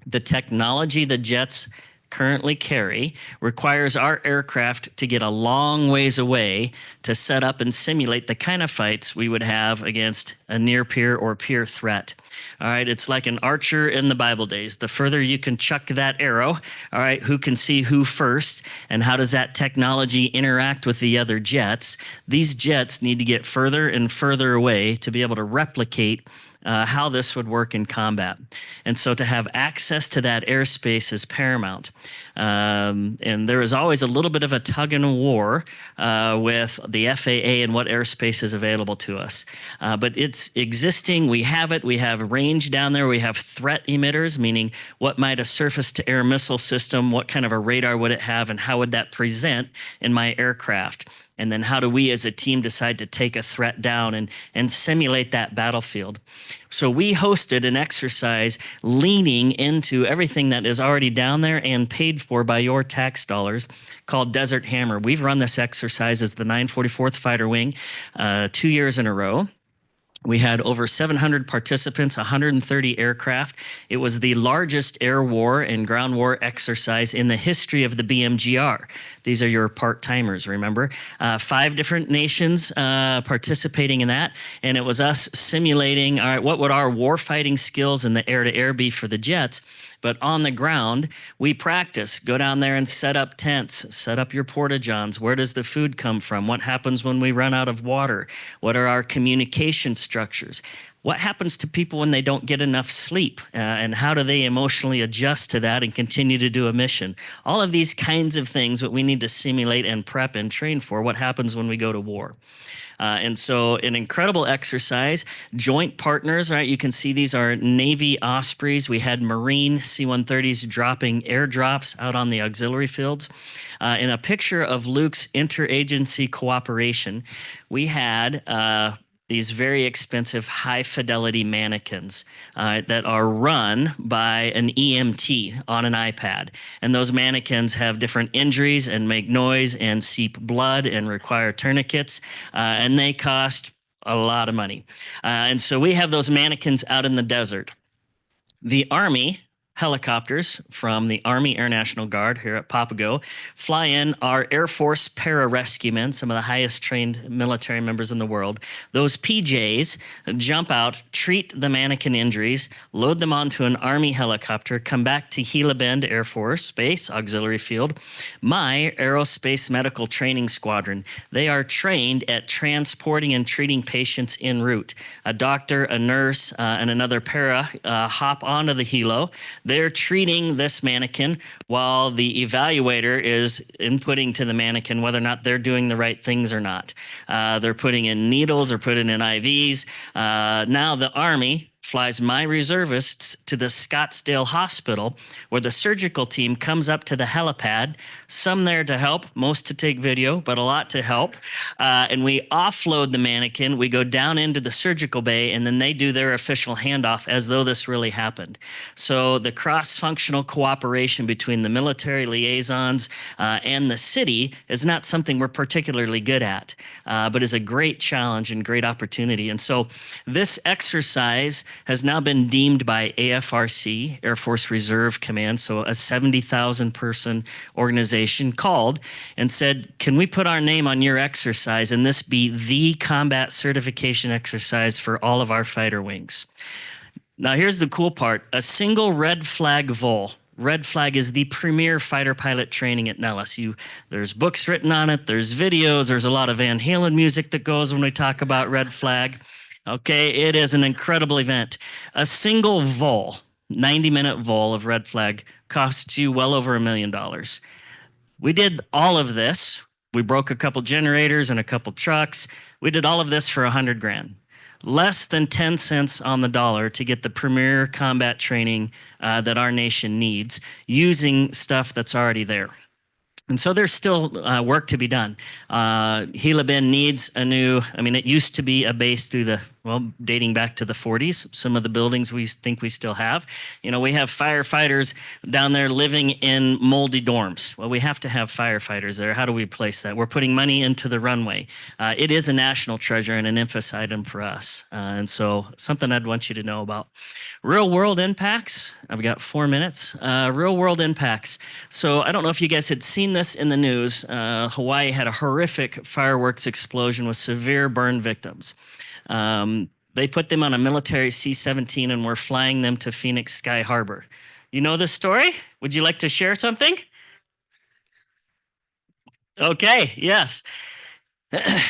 The technology the jets currently carry requires our aircraft to get a long ways away to set up and simulate the kind of fights we would have against a near peer or peer threat. All right, it's like an archer in the Bible days. The further you can chuck that arrow, all right, who can see who first, and how does that technology interact with the other jets? These jets need to get further and further away to be able to replicate how this would work in combat. And so to have access to that airspace is paramount. And there is always a little bit of a tug and a war with the FAA and what airspace is available to us. But it's existing. We have it. We have range down there. We have threat emitters, meaning what might a surface-to-air missile system, what kind of a radar would it have, and how would that present in my aircraft? And then how do we as a team decide to take a threat down and simulate that battlefield? So we hosted an exercise leaning into everything that is already down there and paid for by your tax dollars called Desert Hammer. We've run this exercise as the 944th Fighter Wing 2 years in a row. We had over 700 participants, 130 aircraft. It was the largest air war and ground war exercise in the history of the BMGR. These are your part-timers, remember? 5 different nations participating in that, and it was us simulating, all right, what would our warfighting skills in the air-to-air be for the jets? But on the ground, we practice. Go down there and set up tents, set up your porta-johns. Where does the food come from? What happens when we run out of water? What are our communication structures? What happens to people when they don't get enough sleep? And how do they emotionally adjust to that and continue to do a mission? All of these kinds of things that we need to simulate and prep and train for. What happens when we go to war? And so an incredible exercise, joint partners, right? You can see these are Navy Ospreys. We had Marine C-130s dropping airdrops out on the auxiliary fields. In a picture of Luke's interagency cooperation, we had these very expensive high-fidelity mannequins that are run by an EMT on an iPad. And those mannequins have different injuries and make noise and seep blood and require tourniquets, and they cost a lot of money. And so we have those mannequins out in the desert. The Army helicopters from the Army Air National Guard here at Papago fly in our Air Force pararescuemen, some of the highest trained military members in the world. Those PJs jump out, treat the mannequin injuries, load them onto an Army helicopter, come back to Gila Bend Air Force Base Auxiliary Field. My Aerospace Medical Training Squadron, they are trained at transporting and treating patients en route. A doctor, a nurse, and another para hop onto the helo. They're treating this mannequin while the evaluator is inputting to the mannequin whether or not they're doing the right things or not. They're putting in needles or putting in IVs. Now the Army flies my reservists to the Scottsdale Hospital, where the surgical team comes up to the helipad, some there to help, most to take video, but a lot to help. And we offload the mannequin. We go down into the surgical bay, and then they do their official handoff as though this really happened. So the cross-functional cooperation between the military liaisons and the city is not something we're particularly good at, but is a great challenge and great opportunity. And so this exercise has now been deemed by AFRC, Air Force Reserve Command, so a 70,000 person organization, called and said, can we put our name on your exercise and this be the combat certification exercise for all of our fighter wings? Now here's the cool part, a single red flag vol. Red Flag is the premier fighter pilot training at Nellis. There's books written on it, there's videos, there's a lot of Van Halen music that goes when we talk about Red Flag. Okay, it is an incredible event. A single vol, 90-minute vol of Red Flag costs you well over $1 million. We did all of this. We broke a couple generators and a couple trucks. We did all of this for $100 grand. Less than 10 cents on the dollar to get the premier combat training that our nation needs using stuff that's already there. And so there's still work to be done. Gila Bend needs a new, it used to be a base dating back to the 40s, some of the buildings we think we still have. We have firefighters down there living in moldy dorms. Well, we have to have firefighters there. How do we place that? We're putting money into the runway. It is a national treasure and an infamous item for us. And so something I'd want you to know about. Real world impacts. I've got 4 minutes. Real world impacts. So I don't know if you guys had seen this in the news. Hawaii had a horrific fireworks explosion with severe burn victims. They put them on a military C-17 and were flying them to Phoenix Sky Harbor. You know this story? Would you like to share something? Okay, yes.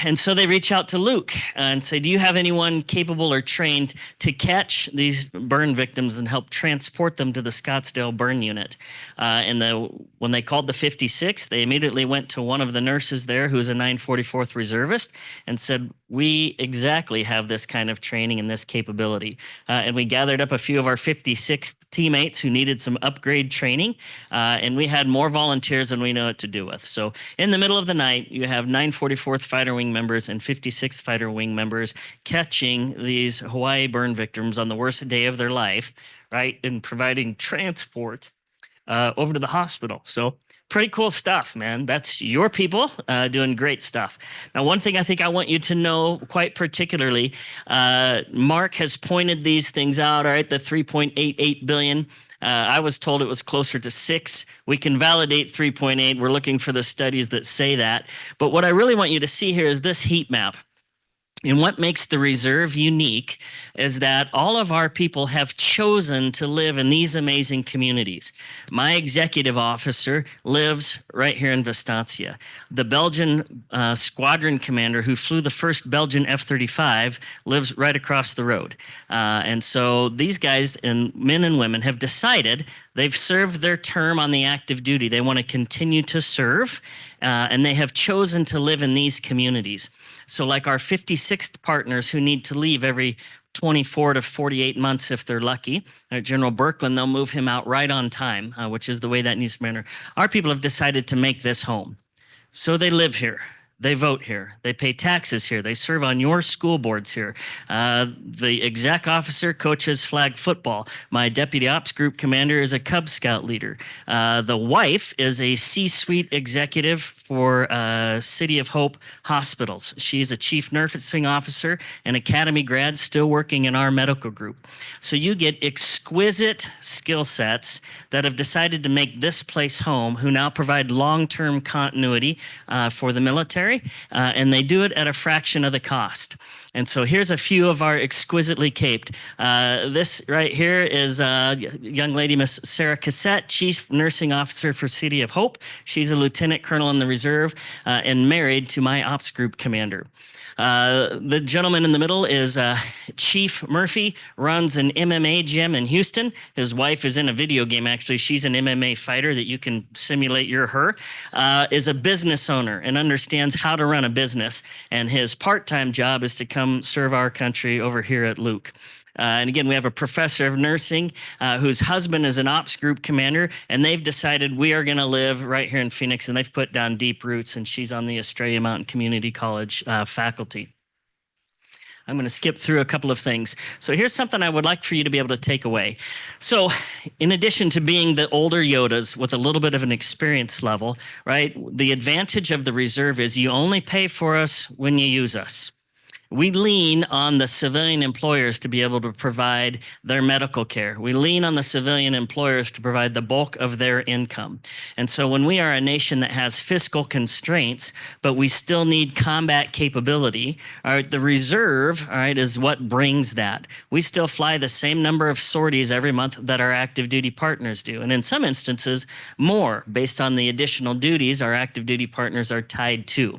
And so they reach out to Luke and say, do you have anyone capable or trained to catch these burn victims and help transport them to the Scottsdale burn unit? When they called the 56th, they immediately went to one of the nurses there, who's a 944th reservist, and said, we exactly have this kind of training and this capability. And we gathered up a few of our 56th teammates who needed some upgrade training, and we had more volunteers than we know what to do with. So in the middle of the night, you have 944th Fighter Wing members and 56th Fighter Wing members catching these Hawaii burn victims on the worst day of their life, right, and providing transport over to the hospital. So pretty cool stuff, man. That's your people doing great stuff. Now, one thing I think I want you to know quite particularly, Mark has pointed these things out, all right, the 3.88 billion. I was told it was closer to 6. We can validate 3.8. We're looking for the studies that say that. But what I really want you to see here is this heat map. And what makes the reserve unique is that all of our people have chosen to live in these amazing communities. My executive officer lives right here in Vistancia. The Belgian squadron commander who flew the first Belgian F-35 lives right across the road. And so these guys and men and women have decided they've served their term on the active duty. They want to continue to serve, and they have chosen to live in these communities. So like our 56th partners who need to leave every 24 to 48 months if they're lucky. At General Birkeland, they'll move him out right on time, which is the way that needs to be managed. Our people have decided to make this home. So they live here. They vote here. They pay taxes here. They serve on your school boards here. The exec officer coaches flag football. My deputy ops group commander is a Cub Scout leader. The wife is a C-suite executive for City of Hope hospitals. She's a chief nursing officer, an academy grad, still working in our medical group. So you get exquisite skill sets that have decided to make this place home, who now provide long-term continuity for the military. And they do it at a fraction of the cost. And so here's a few of our exquisitely caped. This right here is young lady, Miss Sarah Cassette, Chief Nursing Officer for City of Hope. She's a lieutenant colonel in the reserve and married to my ops group commander. The gentleman in the middle is Chief Murphy, runs an MMA gym in Houston. His wife is in a video game, actually. She's an MMA fighter that you can simulate you're her, is a business owner and understands how to run a business. And his part-time job is to come serve our country over here at Luke. And again, we have a professor of nursing whose husband is an ops group commander, and they've decided we are going to live right here in Phoenix, and they've put down deep roots, and she's on the Australia Mountain Community College faculty. I'm going to skip through a couple of things. So here's something I would like for you to be able to take away. So in addition to being the older Yodas with a little bit of an experience level, right, the advantage of the reserve is you only pay for us when you use us. We lean on the civilian employers to be able to provide their medical care. We lean on the civilian employers to provide the bulk of their income. And so when we are a nation that has fiscal constraints, but we still need combat capability, all right, the reserve, all right, is what brings that. We still fly the same number of sorties every month that our active duty partners do. And in some instances, more based on the additional duties our active duty partners are tied to.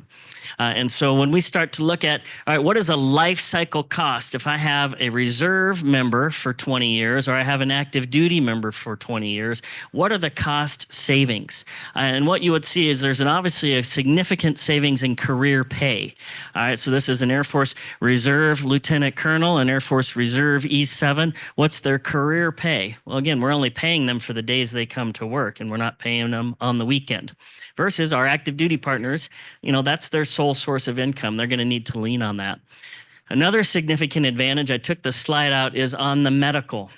And so when we start to look at, all right, what is a life cycle cost if I have a reserve member for 20 years or I have an active duty member for 20 years, what are the cost savings? And what you would see is there's obviously a significant savings in career pay. All right, so this is an Air Force Reserve Lieutenant Colonel, an Air Force Reserve E7. What's their career pay? Well, again, we're only paying them for the days they come to work, and we're not paying them on the weekend. Versus our active duty partners, you know, that's their sole source of income. They're going to need to lean on that. Another significant advantage, I took the slide out, is on the medical.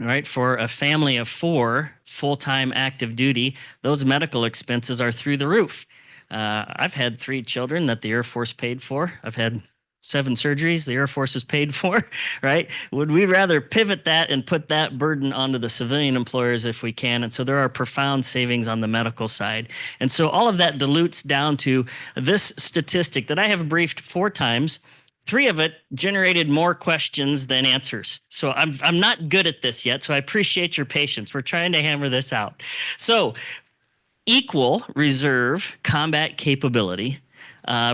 All right, for a family of 4 full-time active duty, those medical expenses are through the roof. I've had 3 children that the Air Force paid for. I've had 7 surgeries the Air Force has paid for, right? Would we rather pivot that and put that burden onto the civilian employers if we can? And so there are profound savings on the medical side. And so all of that dilutes down to this statistic that I have briefed 4 times. 3 of it generated more questions than answers. So I'm not good at this yet, so I appreciate your patience. We're trying to hammer this out. So equal reserve combat capability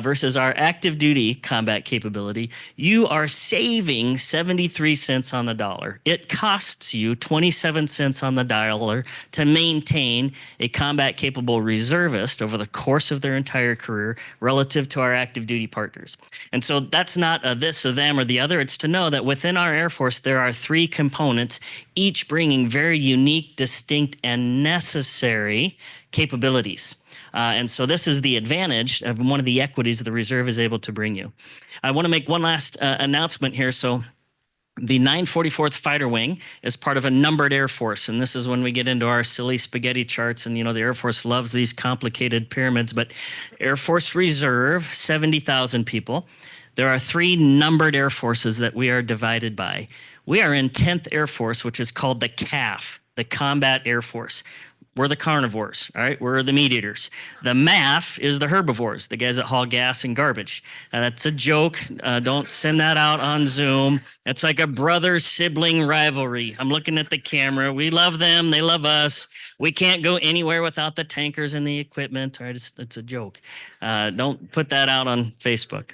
versus our active duty combat capability, you are saving 73 cents on the dollar. It costs you 27 cents on the dollar to maintain a combat capable reservist over the course of their entire career relative to our active duty partners. And so that's not a this or them or the other. It's to know that within our Air Force, there are 3 components, each bringing very unique, distinct, and necessary capabilities. And so this is the advantage of one of the equities the reserve is able to bring you. I want to make one last announcement here. So the 944th Fighter Wing is part of a numbered Air Force. And this is when we get into our silly spaghetti charts. And, you know, the Air Force loves these complicated pyramids. But Air Force Reserve, 70,000 people. There are 3 numbered Air Forces that we are divided by. We are in 10th Air Force, which is called the CAF, the Combat Air Force. We're the carnivores, all right? We're the meat eaters. The MAF is the herbivores, the guys that haul gas and garbage. That's a joke. Don't send that out on Zoom. It's like a brother-sibling rivalry. I'm looking at the camera. We love them. They love us. We can't go anywhere without the tankers and the equipment. All right, it's a joke. Don't put that out on Facebook.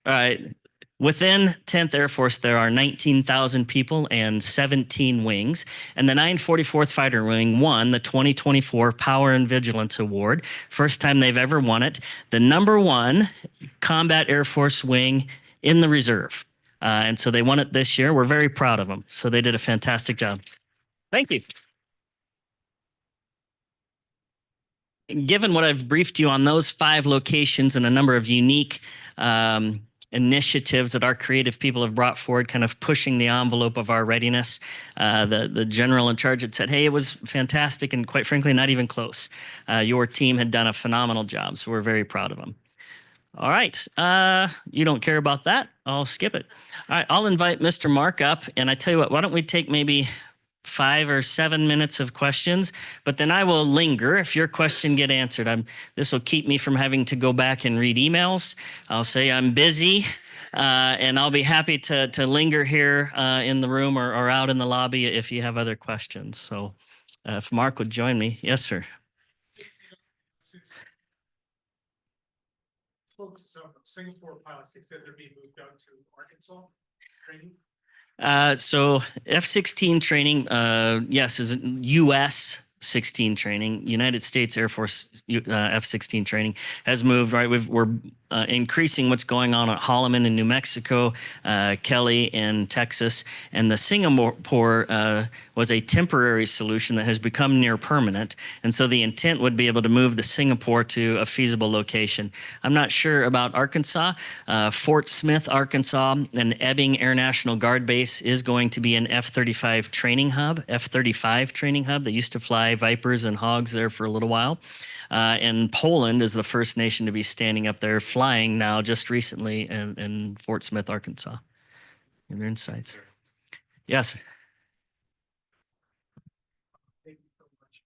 All right. Within 10th Air Force, there are 19,000 people and 17 wings. And the 944th Fighter Wing won the 2024 Power and Vigilance Award. First time they've ever won it. The #1 Combat Air Force wing in the reserve. And so they won it this year. We're very proud of them. So they did a fantastic job. Thank you. Given what I've briefed you on those 5 locations and a number of unique initiatives that our creative people have brought forward, kind of pushing the envelope of our readiness. The general in charge had said, hey, it was fantastic and quite frankly, not even close. Your team had done a phenomenal job, so we're very proud of them. All right. You don't care about that? I'll skip it. All right. I'll invite Mr. Mark up, and I tell you what, why don't we take maybe 5 or 7 minutes of questions, but then I will linger if your question get answered. This will keep me from having to go back and read emails. I'll say I'm busy, and I'll be happy to linger here in the room or out in the lobby if you have other questions. So if Mark would join me. Yes, sir. Folks, Singapore pilots said they're being moved out to Arkansas training. So F-16 training, yes, is U.S. F-16 training. United States Air Force F-16 training has moved, right? We're increasing what's going on at Holloman in New Mexico, Kelly in Texas, and the Singapore was a temporary solution that has become near permanent. And so the intent would be able to move the Singapore to a feasible location. I'm not sure about Arkansas. Fort Smith, Arkansas, and Ebbing Air National Guard Base is going to be an F-35 training hub, F-35 training hub. They used to fly Vipers and Hogs there for a little while. And Poland is the first nation to be standing up there flying now just recently in Fort Smith, Arkansas. In their insights. Yes. Thank you so much.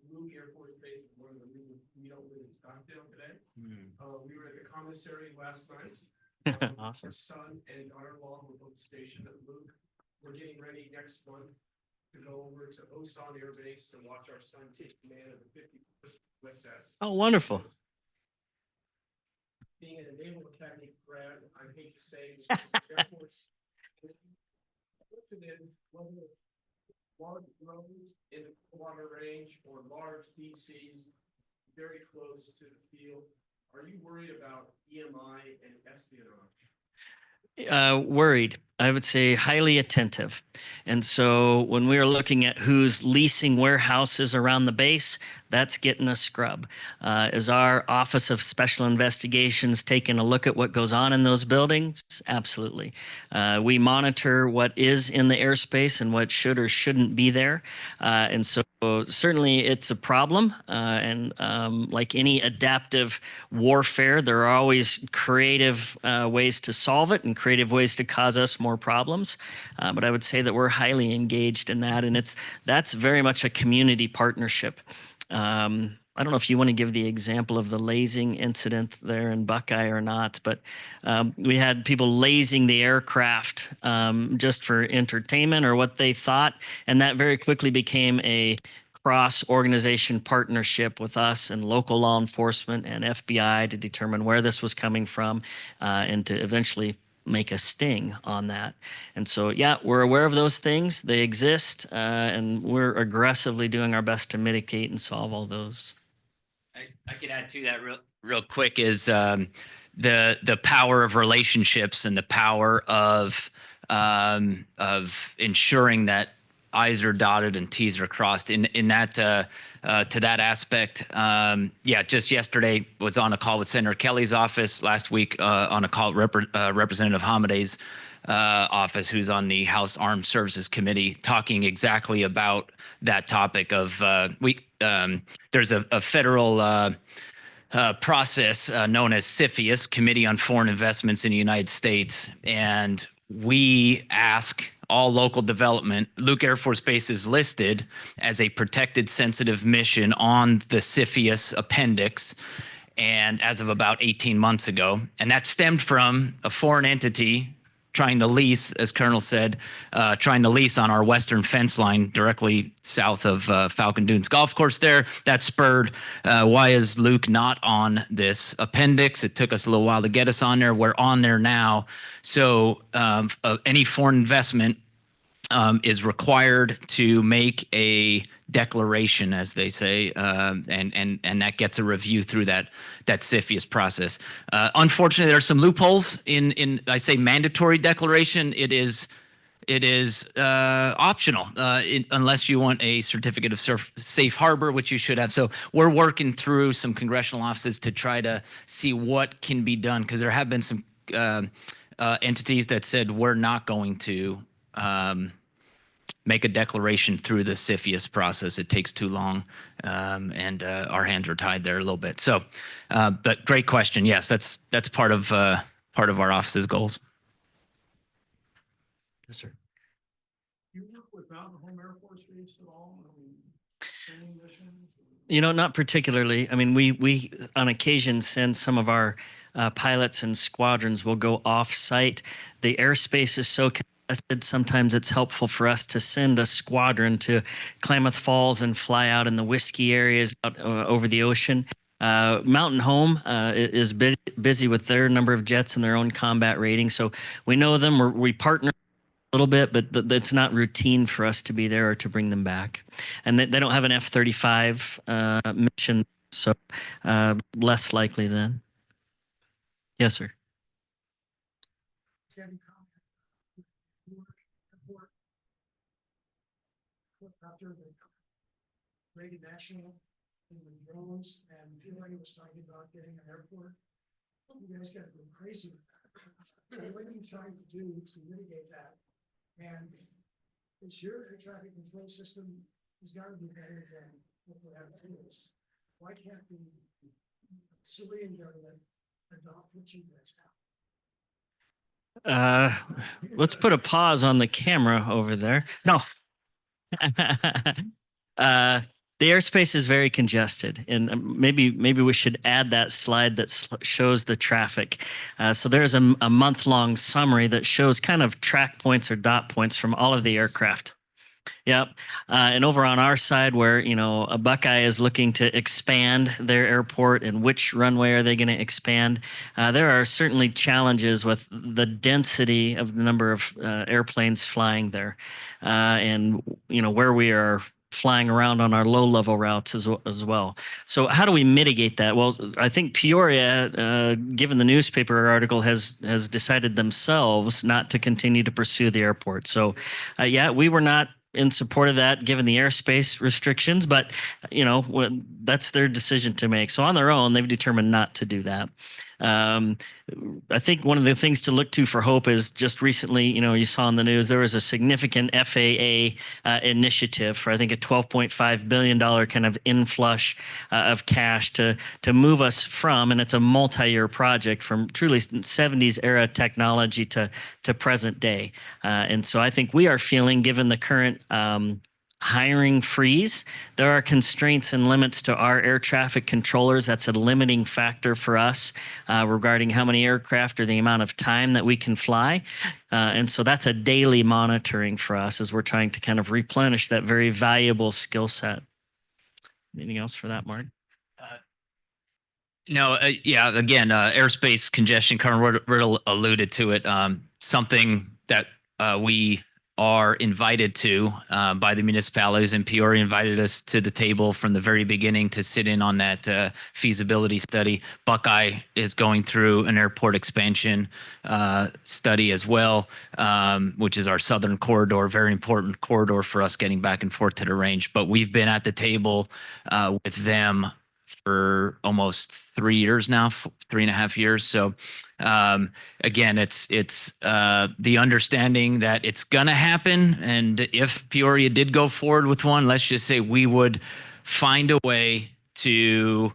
Luke Air Force Base is one of the reasons we don't live in Stockdale today. We were at the commissary last night. Awesome. Our son and daughter-in-law were both stationed at Luke. We're getting ready next month to go over to Osan Air Base to watch our son take command of the 51st USS. Oh, wonderful. Being an Naval Academy grad, I hate to say, Air Force. Whether large drones in the water range or large deep seas, very close to the field, are you worried about EMI and espionage? Worried. I would say highly attentive. And so when we are looking at who's leasing warehouses around the base, that's getting a scrub. Is our Office of Special Investigations taking a look at what goes on in those buildings? Absolutely. We monitor what is in the airspace and what should or shouldn't be there. And so certainly it's a problem. And like any adaptive warfare, there are always creative ways to solve it and creative ways to cause us more problems. But I would say that we're highly engaged in that. And that's very much a community partnership. I don't know if you want to give the example of the lasing incident there in Buckeye or not, but we had people lasing the aircraft just for entertainment or what they thought. And that very quickly became a cross-organization partnership with us and local law enforcement and FBI to determine where this was coming from and to eventually make a sting on that. And so, yeah, we're aware of those things. They exist, and we're aggressively doing our best to mitigate and solve all those. I can add to that real quick is the power of relationships and the power of ensuring that I's are dotted and T's are crossed. In that to that aspect, yeah, just yesterday was on a call with Senator Kelly's office. Last week on a call with Representative Hamadeh's office, who's on the House Armed Services Committee, talking exactly about that topic of there's a federal process known as CFIUS, Committee on Foreign Investments in the United States, and we ask all local development. Luke Air Force Base is listed as a protected sensitive mission on the CFIUS appendix, and as of about 18 months ago, and that stemmed from a foreign entity trying to lease, as Colonel said, trying to lease on our western fence line directly south of Falcon Dunes Golf Course there. That spurred, why is Luke not on this appendix? It took us a little while to get us on there. We're on there now. So any foreign investment is required to make a declaration, as they say, and that gets a review through that CFIUS process. Unfortunately, there are some loopholes in I say mandatory declaration. It is optional unless you want a certificate of safe harbor, which you should have. So we're working through some congressional offices to try to see what can be done, because there have been some entities that said we're not going to make a declaration through the CFIUS process. It takes too long, and our hands are tied there a little bit. So, but great question. Yes, that's part of our office's goals. Yes, sir. You work with Mountain Home Air Force Base at all? I mean, training missions? You know, not particularly. I mean, we on occasion send some of our pilots and squadrons will go off-site. The airspace is so contested. Sometimes it's helpful for us to send a squadron to Klamath Falls and fly out in the Whiskey areas out over the ocean. Mountain Home is busy with their number of jets and their own combat rating. So we know them. We partner little bit, but it's not routine for us to be there or to bring them back. And they don't have an F-35 mission, so less likely then. Yes, sir. Reagan National and the drones, and Peoria was talking about getting an airport. You guys got to go crazy with that. What are you trying to do to mitigate that? And is your air traffic control system has got to be better than what we have tools? Why can't the civilian government adopt what you guys have? Let's put a pause on the camera over there. No. The airspace is very congested, and maybe we should add that slide that shows the traffic. So there's a month-long summary that shows kind of track points or dot points from all of the aircraft. Yep. And over on our side where, a Buckeye is looking to expand their airport and which runway are they going to expand, there are certainly challenges with the density of the number of airplanes flying there and, where we are flying around on our low-level routes as well. So how do we mitigate that? Well, I think Peoria, given the newspaper article, has decided themselves not to continue to pursue the airport. So, we were not in support of that, given the airspace restrictions, but that's their decision to make. So on their own, they've determined not to do that. I think one of the things to look to for hope is just recently, you saw in the news, there was a significant FAA initiative for, I think, a $12.5 billion kind of inflush of cash to move us from, and it's a multi-year project, from truly 70s era technology to present day. And so I think we are feeling, given the current hiring freeze, there are constraints and limits to our air traffic controllers. That's a limiting factor for us regarding how many aircraft or the amount of time that we can fly. And so that's a daily monitoring for us as we're trying to kind of replenish that very valuable skill set. Anything else for that, Mark? No, again, airspace congestion, Colonel Riddle alluded to it. Something that we are invited to by the municipalities, and Peoria invited us to the table from the very beginning to sit in on that feasibility study. Buckeye is going through an airport expansion study as well, which is our southern corridor, very important corridor for us getting back and forth to the range. But we've been at the table with them for almost 3 years now, 3.5 years. So again, it's the understanding that it's going to happen. And if Peoria did go forward with one, let's just say we would find a way to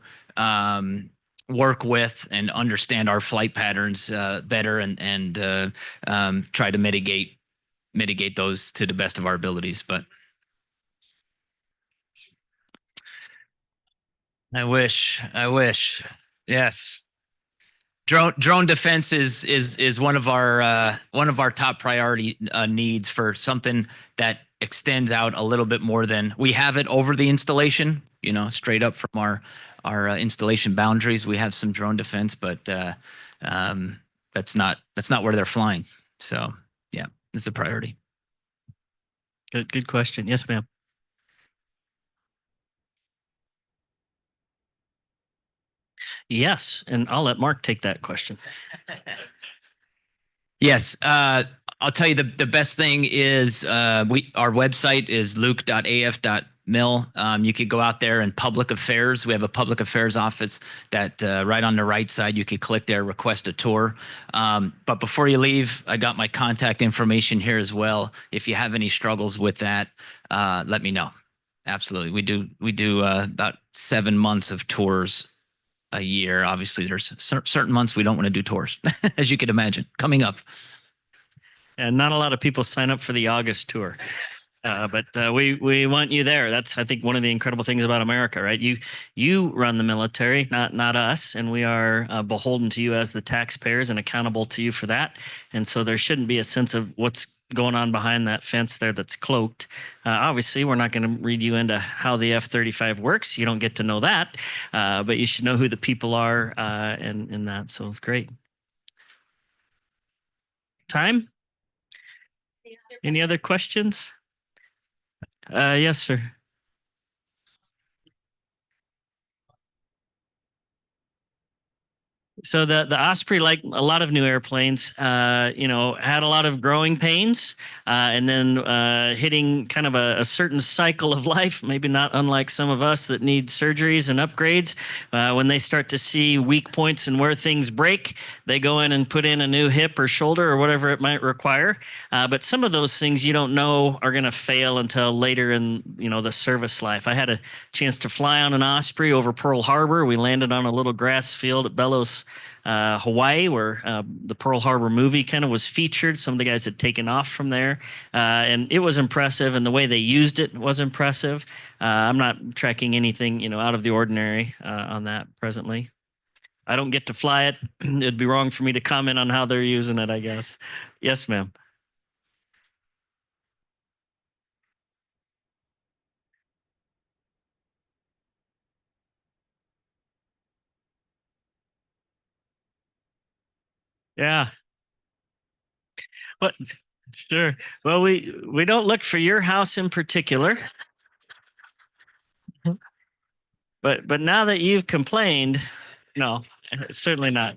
work with and understand our flight patterns better and try to mitigate those to the best of our abilities. But I wish. Yes. Drone defense is one of our top priority needs for something that extends out a little bit more than we have it over the installation, straight up from our installation boundaries. We have some drone defense, but that's not where they're flying. So yeah, it's a priority. Good question. Yes, ma'am. Yes, and I'll let Mark take that question. Yes, I'll tell you the best thing is our website is luke.af.mil. You could go out there and public affairs. We have a public affairs office that right on the right side, you could click there, request a tour. But before you leave, I got my contact information here as well. If you have any struggles with that, let me know. Absolutely, we do about 7 months of tours a year. Obviously, there's certain months we don't want to do tours, as you could imagine, coming up. And not a lot of people sign up for the August tour, but we want you there. That's, I think, one of the incredible things about America, right? You run the military, not us, and we are beholden to you as the taxpayers and accountable to you for that. And so there shouldn't be a sense of what's going on behind that fence there that's cloaked. Obviously, we're not going to read you into how the F-35 works. You don't get to know that, but you should know who the people are in that. So it's great. Time? Any other questions? Yes, sir. So the Osprey, like a lot of new airplanes, had a lot of growing pains, and then hitting kind of a certain cycle of life. Maybe not unlike some of us that need surgeries and upgrades. When they start to see weak points and where things break, they go in and put in a new hip or shoulder or whatever it might require. But some of those things you don't know are going to fail until later in the service life. I had a chance to fly on an Osprey over Pearl Harbor. We landed on a little grass field at Bellows, Hawaii, where the Pearl Harbor movie kind of was featured. Some of the guys had taken off from there, and it was impressive, and the way they used it was impressive. I'm not tracking anything out of the ordinary on that presently. I don't get to fly it. It'd be wrong for me to comment on how they're using it, I guess. Yes, ma'am. Yeah. But sure. Well, we don't look for your house in particular. But now that you've complained, no, certainly not.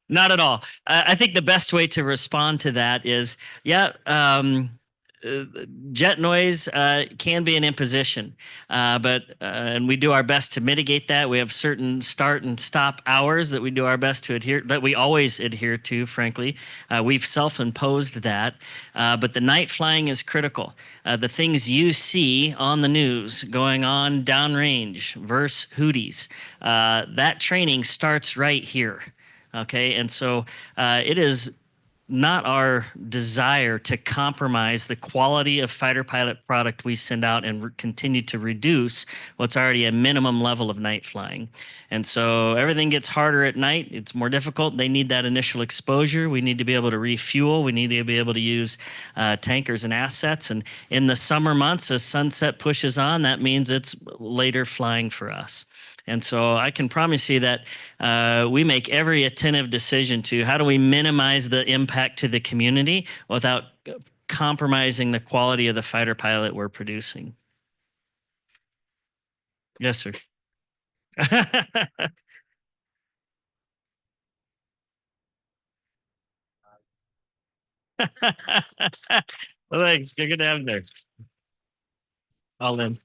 Not at all. I think the best way to respond to that is, yeah, uh, jet noise can be an imposition, and we do our best to mitigate that. We have certain start and stop hours that we do our best to adhere, that we always adhere to. Frankly, we've self-imposed that, but the night flying is critical. The things you see on the news going on downrange versus Hooties, that training starts right here. Okay, and so it is not our desire to compromise the quality of fighter pilot product we send out and continue to reduce what's already a minimum level of night flying. And so everything gets harder at night. It's more difficult. They need that initial exposure. We need to be able to refuel. We need to be able to use tankers and assets. And in the summer months, as sunset pushes on, that means it's later flying for us. And so I can promise you that we make every attentive decision to how do we minimize the impact to the community without compromising the quality of the fighter pilot we're producing. Yes, sir. Well, thanks. Good to have you there. All in.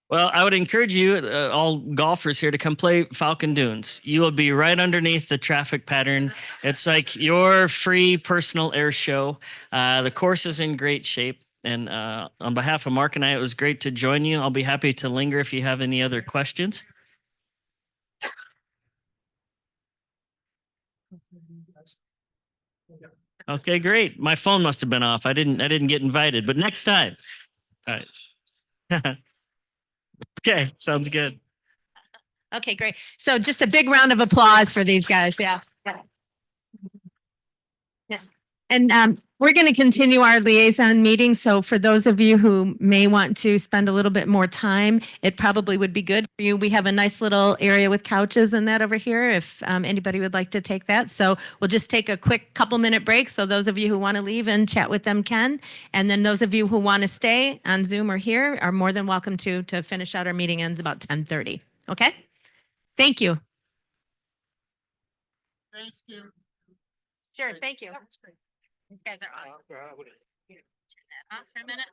Well, I would encourage you, all golfers here, to come play Falcon Dunes. You will be right underneath the traffic pattern. It's like your free personal air show. The course is in great shape. And on behalf of Mark and I, it was great to join you. I'll be happy to linger if you have any other questions. Okay, great. My phone must have been off. I didn't get invited, but next time. All right. Okay, sounds good. Okay, great. So just a big round of applause for these guys. Yeah. Yeah. And we're going to continue our liaison meeting. So for those of you who may want to spend a little bit more time, it probably would be good for you. We have a nice little area with couches and that over here if anybody would like to take that. So we'll just take a quick couple-minute break. So those of you who want to leave and chat with them can. And then those of you who want to stay on Zoom or here are more than welcome to finish out our meeting. Ends about 10:30. Okay? Thank you. Thanks, you. Sure, thank you. You guys are awesome. Turn that off for a minute.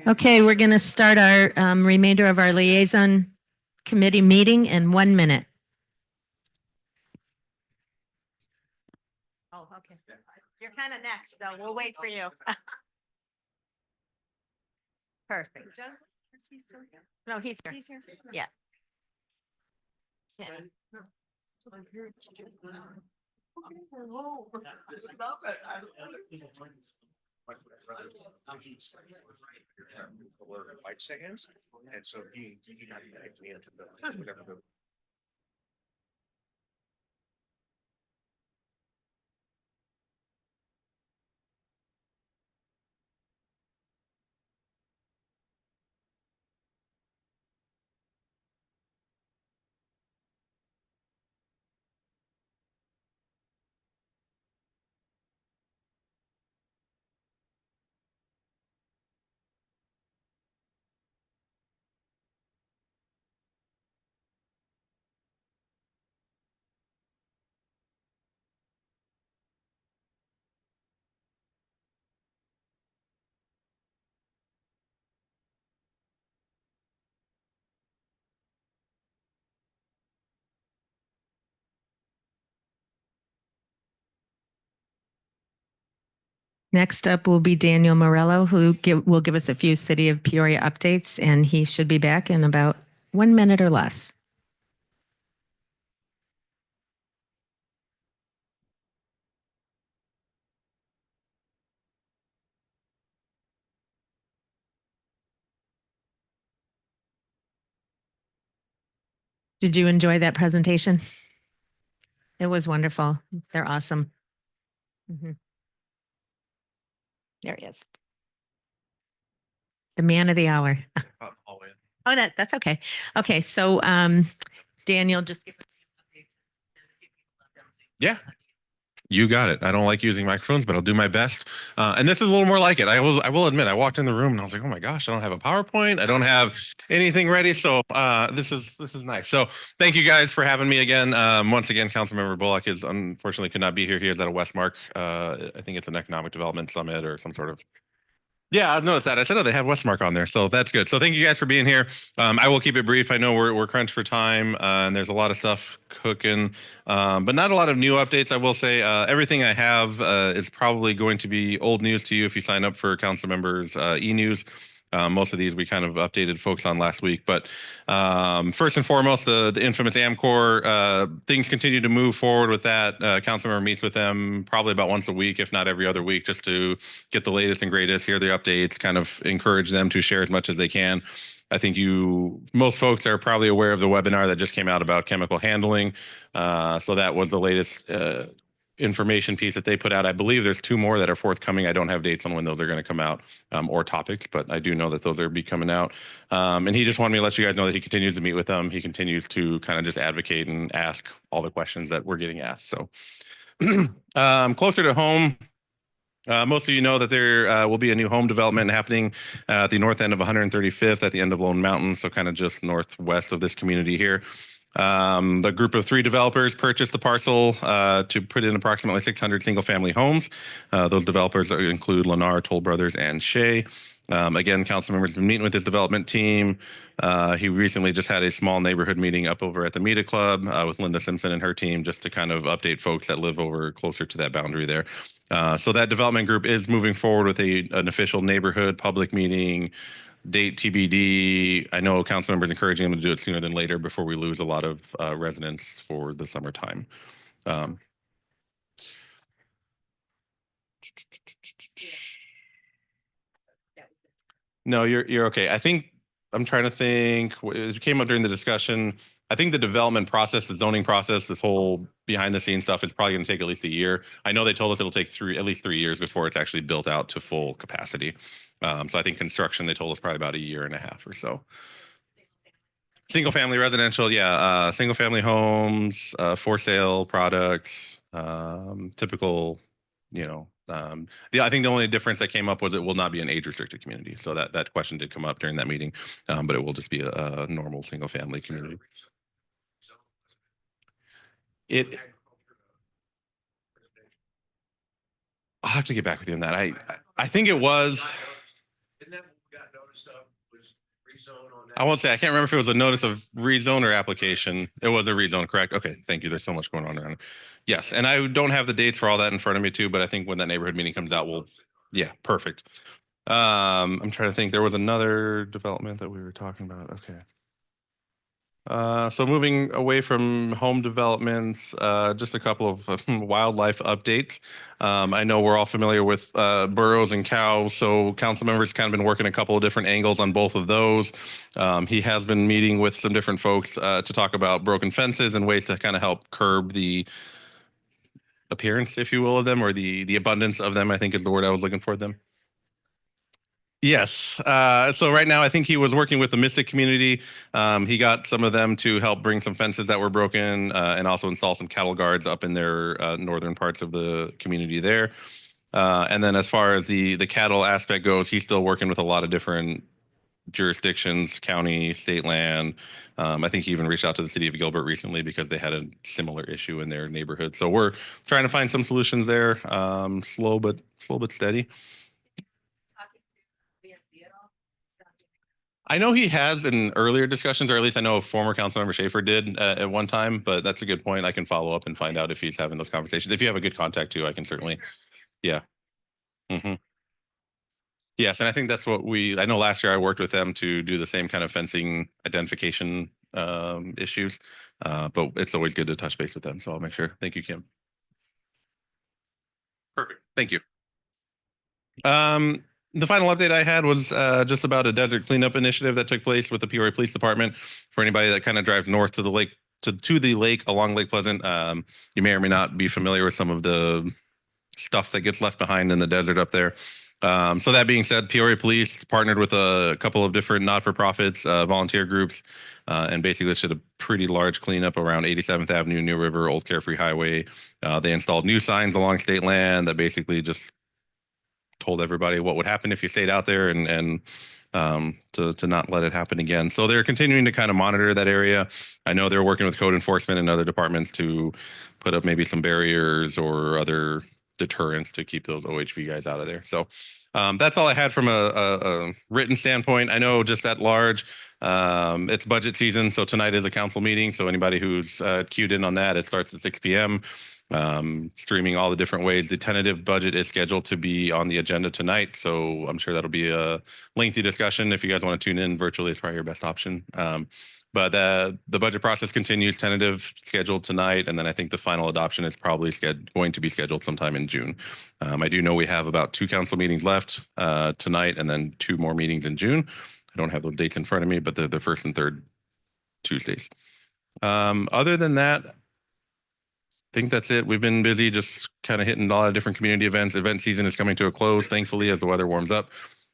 Okay, we're going to start our remainder of our liaison committee meeting in 1 minute. Oh, okay. You're kind of next, though. We'll wait for you. Perfect. No, he's here. He's here. Yeah. Yeah. Like seconds, and so he got me into the whatever the. Next up will be Daniel Morello, who will give us a few City of Peoria updates, and he should be back in about 1 minute or less. Did you enjoy that presentation? It was wonderful. They're awesome. Mhm. There he is. The man of the hour. Oh, that's okay. Okay, so Daniel, just give us the updates. There's a few people up on Zoom. Yeah. You got it. I don't like using microphones, but I'll do my best. And this is a little more like it. I will admit, I walked in the room and I was like, oh my gosh, I don't have a PowerPoint. I don't have anything ready. So this is nice. So thank you guys for having me again. Once again, Councilmember Bullock is unfortunately could not be here. He is at a Westmark. I think it's an economic development summit or some sort of. Yeah, I've noticed that. I said, oh, they have Westmark on there. So that's good. So thank you guys for being here. I will keep it brief. I know we're crunched for time and there's a lot of stuff cooking, but not a lot of new updates. I will say everything I have is probably going to be old news to you if you sign up for council members e-news. Most of these we kind of updated folks on last week, but first and foremost, the infamous AMCOR things continue to move forward with that. Council member meets with them probably about once a week, if not every other week, just to get the latest and greatest, hear their updates, kind of encourage them to share as much as they can. I think most folks are probably aware of the webinar that just came out about chemical handling. So that was the latest information piece that they put out. I believe there's 2 more that are forthcoming. I don't have dates on when those are going to come out or topics, but I do know that those are be coming out. And he just wanted me to let you guys know that he continues to meet with them. He continues to kind of just advocate and ask all the questions that we're getting asked. So closer to home, most of you know that there will be a new home development happening at the north end of 135th at the end of Lone Mountain, so kind of just northwest of this community here. The group of 3 developers purchased the parcel to put in approximately 600 single-family homes. Those developers include Lennar, Toll Brothers, and Shea. Again, council members have been meeting with this development team. He recently just had a small neighborhood meeting up over at the Meta Club with Linda Simpson and her team, just to kind of update folks that live over closer to that boundary there. So that development group is moving forward with an official neighborhood public meeting. Date TBD. I know council members encouraging them to do it sooner than later before we lose a lot of residents for the summertime. No, you're okay. I think I'm trying to think. It came up during the discussion. I think the development process, the zoning process, this whole behind the scenes stuff is probably going to take at least a year. I know they told us it'll take at least 3 years before it's actually built out to full capacity. So I think construction, they told us probably about a year and a half or so. Single family residential, yeah. Single family homes, for sale products, typical, I think the only difference that came up was it will not be an age restricted community. So that question did come up during that meeting, but it will just be a normal single family community. I'll have to get back with you on that. I think it was. stuff was rezoned on that. I won't say, I can't remember if it was a notice of rezone or application. It was a rezone, correct? Okay, thank you. There's so much going on around it. Yes, and I don't have the dates for all that in front of me too, but I think when that neighborhood meeting comes out, yeah, perfect. I'm trying to think, there was another development that we were talking about. Okay. So moving away from home developments, just a couple of wildlife updates. I know we're all familiar with burros and cows, so council members kind of been working a couple of different angles on both of those. He has been meeting with some different folks to talk about broken fences and ways to kind of help curb the appearance, if you will, of them, or the abundance of them, I think is the word I was looking for them. Yes. So right now, I think he was working with the Mystic community. He got some of them to help bring some fences that were broken and also install some cattle guards up in their northern parts of the community there. And then as far as the cattle aspect goes, he's still working with a lot of different jurisdictions, county, state land. I think he even reached out to the city of Gilbert recently because they had a similar issue in their neighborhood. So we're trying to find some solutions there, slow but steady. I know he has in earlier discussions, or at least I know former Councilmember Schaefer did at one time, but that's a good point. I can follow up and find out if he's having those conversations. If you have a good contact too, I can certainly, yeah. Yes, and I think that's what I know last year I worked with them to do the same kind of fencing identification issues, but it's always good to touch base with them, so I'll make sure. Thank you, Kim. Perfect, thank you. The final update I had was just about a desert cleanup initiative that took place with the Peoria Police Department. For anybody that kind of drives north to the lake, to the lake along Lake Pleasant, you may or may not be familiar with some of the stuff that gets left behind in the desert up there. So that being said, Peoria Police partnered with a couple of different not-for-profits, volunteer groups, and basically did a pretty large cleanup around 87th Avenue, New River, Old Carefree Highway. They installed new signs along state land that basically just told everybody what would happen if you stayed out there and to not let it happen again. So they're continuing to kind of monitor that area. I know they're working with code enforcement and other departments to put up maybe some barriers or other deterrents to keep those OHV guys out of there. So that's all I had from a written standpoint. I know just at large, it's budget season. So tonight is a council meeting. So anybody who's queued in on that, it starts at 6 p.m. Streaming all the different ways. The tentative budget is scheduled to be on the agenda tonight. So I'm sure that'll be a lengthy discussion. If you guys want to tune in virtually, it's probably your best option. But the budget process continues, tentative scheduled tonight. And then I think the final adoption is probably going to be scheduled sometime in June. I do know we have about 2 council meetings left tonight and then 2 more meetings in June. I don't have those dates in front of me, but they're the first and third Tuesdays. Other than that, I think that's it. We've been busy just kind of hitting a lot of different community events. Event season is coming to a close, thankfully, as the weather warms up.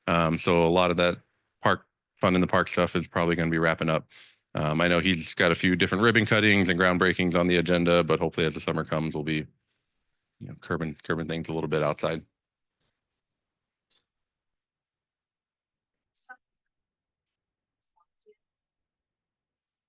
So a lot of that park fun in the park stuff is probably going to be wrapping up. I know he's got a few different ribbon cuttings and groundbreakings on the agenda, but hopefully as the summer comes, we'll be curbing things a little bit outside.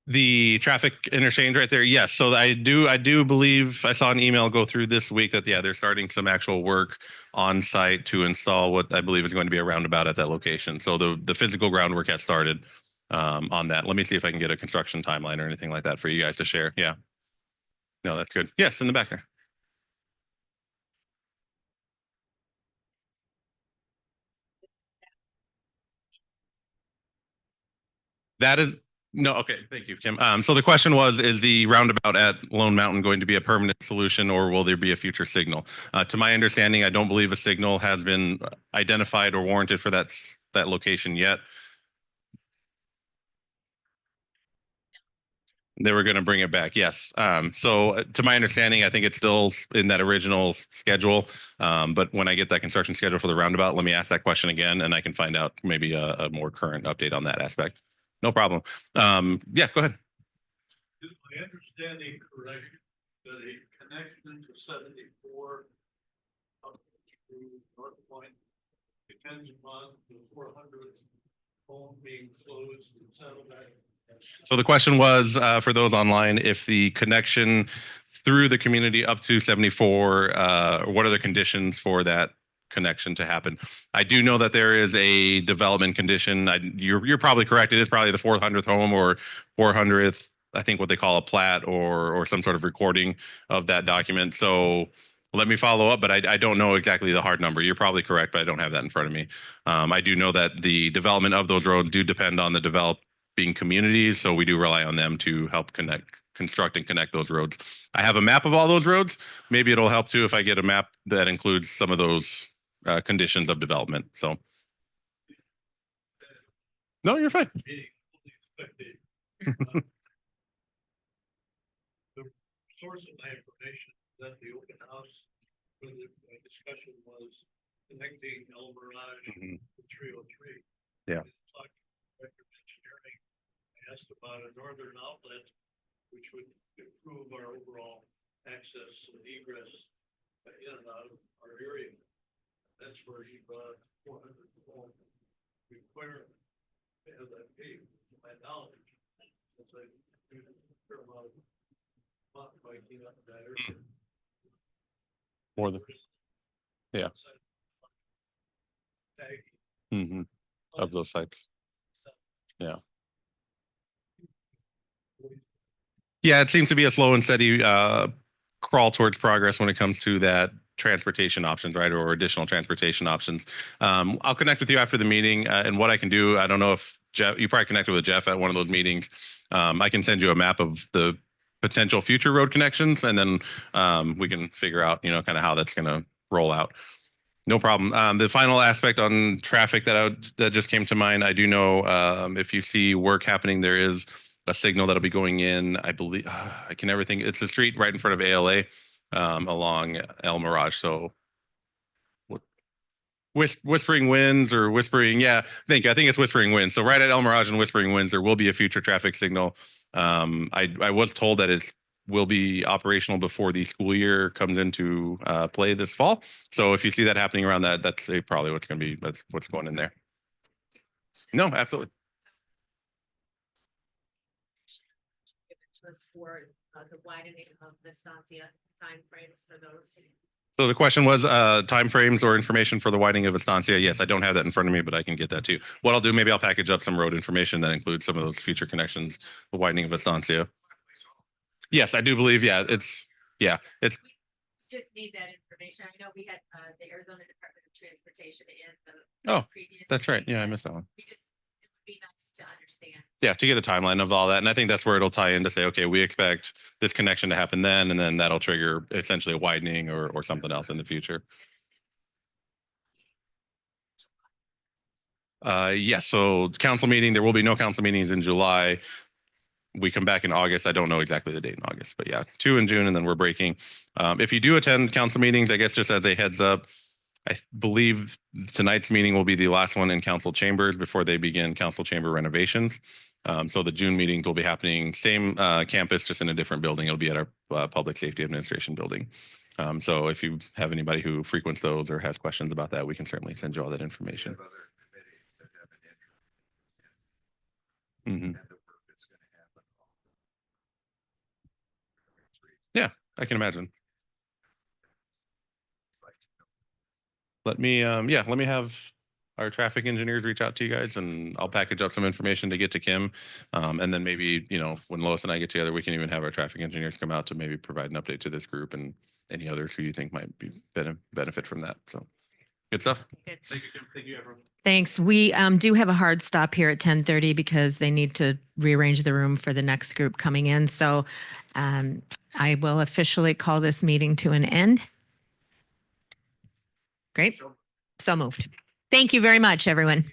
The traffic interchange right there. Yes. So I do believe I saw an email go through this week that, yeah, they're starting some actual work on site to install what I believe is going to be a roundabout at that location. So the physical groundwork has started on that. Let me see if I can get a construction timeline or anything like that for you guys to share. Yeah. No, that's good. Yes. In the back there. That is no, okay, thank you, Kim. So the question was, is the roundabout at Lone Mountain going to be a permanent solution or will there be a future signal? To my understanding, I don't believe a signal has been identified or warranted for that location yet. They were going to bring it back, yes. So to my understanding, I think it's still in that original schedule. But when I get that construction schedule for the roundabout, let me ask that question again and I can find out maybe a more current update on that aspect. No problem. Yeah, go ahead. Is my understanding correct that a connection to 74 up to North Point depends upon the 400 home being closed and settled back? So the question was for those online, if the connection through the community up to 74, what are the conditions for that connection to happen. I do know that there is a development condition. You're probably correct. It is probably the 400th home or 400th, I think what they call a plat or some sort of recording of that document. So let me follow up, but I don't know exactly the hard number. You're probably correct, but I don't have that in front of me. I do know that the development of those roads do depend on the developing communities, so we do rely on them to help construct and connect those roads. I have a map of all those roads. Maybe it'll help too if I get a map that includes some of those conditions of development. So, no, you're fine. The source of my information that the open house where the discussion was connecting El Mirage to 303. Yeah. Talking to Director of Engineering, I asked about a northern outlet, which would improve our overall access and egress in and out of our area. That's where he brought 400 home requirement to have that paved, to my knowledge. It's like a fair amount of mountain biking up that area. More than, yeah. Of those sites. Yeah. Yeah, it seems to be a slow and steady crawl towards progress when it comes to that transportation options, right, or additional transportation options. I'll connect with you after the meeting, and what I can do, I don't know if Jeff, you probably connected with Jeff at one of those meetings. I can send you a map of the potential future road connections, and then we can figure out, kind of how that's going to roll out. No problem. The final aspect on traffic that just came to mind, I do know if you see work happening, there is a signal that'll be going in. I believe I can never think. It's the street right in front of ALA along El Mirage. So Whispering Winds or Whispering, yeah, thank you. I think it's Whispering Winds. So right at El Mirage and Whispering Winds, there will be a future traffic signal. I was told that it will be operational before the school year comes into play this fall. So if you see that happening around that, that's probably what's going to be, that's what's going in there. No, absolutely. Was for the widening of Estancia timeframes for those. So the question was timeframes or information for the widening of Estancia. Yes, I don't have that in front of me, but I can get that too. What I'll do, maybe I'll package up some road information that includes some of those future connections, the widening of Estancia. Yes, I do believe. Yeah, it's just need that information. I know we had the Arizona Department of Transportation in the previous. That's right. meeting, Yeah, I but missed that one. it would be nice to understand. Yeah, to get a timeline of all that. And I think that's where it'll tie in to say, okay, we expect this connection to happen then, and then that'll trigger essentially a widening or something else in the future. Yes, so council meeting, there will be no council meetings in July. We come back in August. I don't know exactly the date in August, but yeah, 2 in June, and then we're breaking. If you do attend council meetings, I guess just as a heads up, I believe tonight's meeting will be the last one in council chambers before they begin council chamber renovations. So the June meetings will be happening same campus, just in a different building. It'll be at our Public Safety Administration building. So if you have anybody who frequents those or has questions about that, we can certainly send you all that information. Yeah, I can imagine. Let me let me have our traffic engineers reach out to you guys, and I'll package up some information to get to Kim. And then maybe, when Lois and I get together, we can even have our traffic engineers come out to maybe provide an update to this group and any others who you think might be benefit from that. So good stuff. Good. Thank you, Kim. Thank you, everyone. Thanks. We do have a hard stop here at 10:30 because they need to rearrange the room for the next group coming in. So I will officially call this meeting to an end. Great. So moved. Thank you very much, everyone.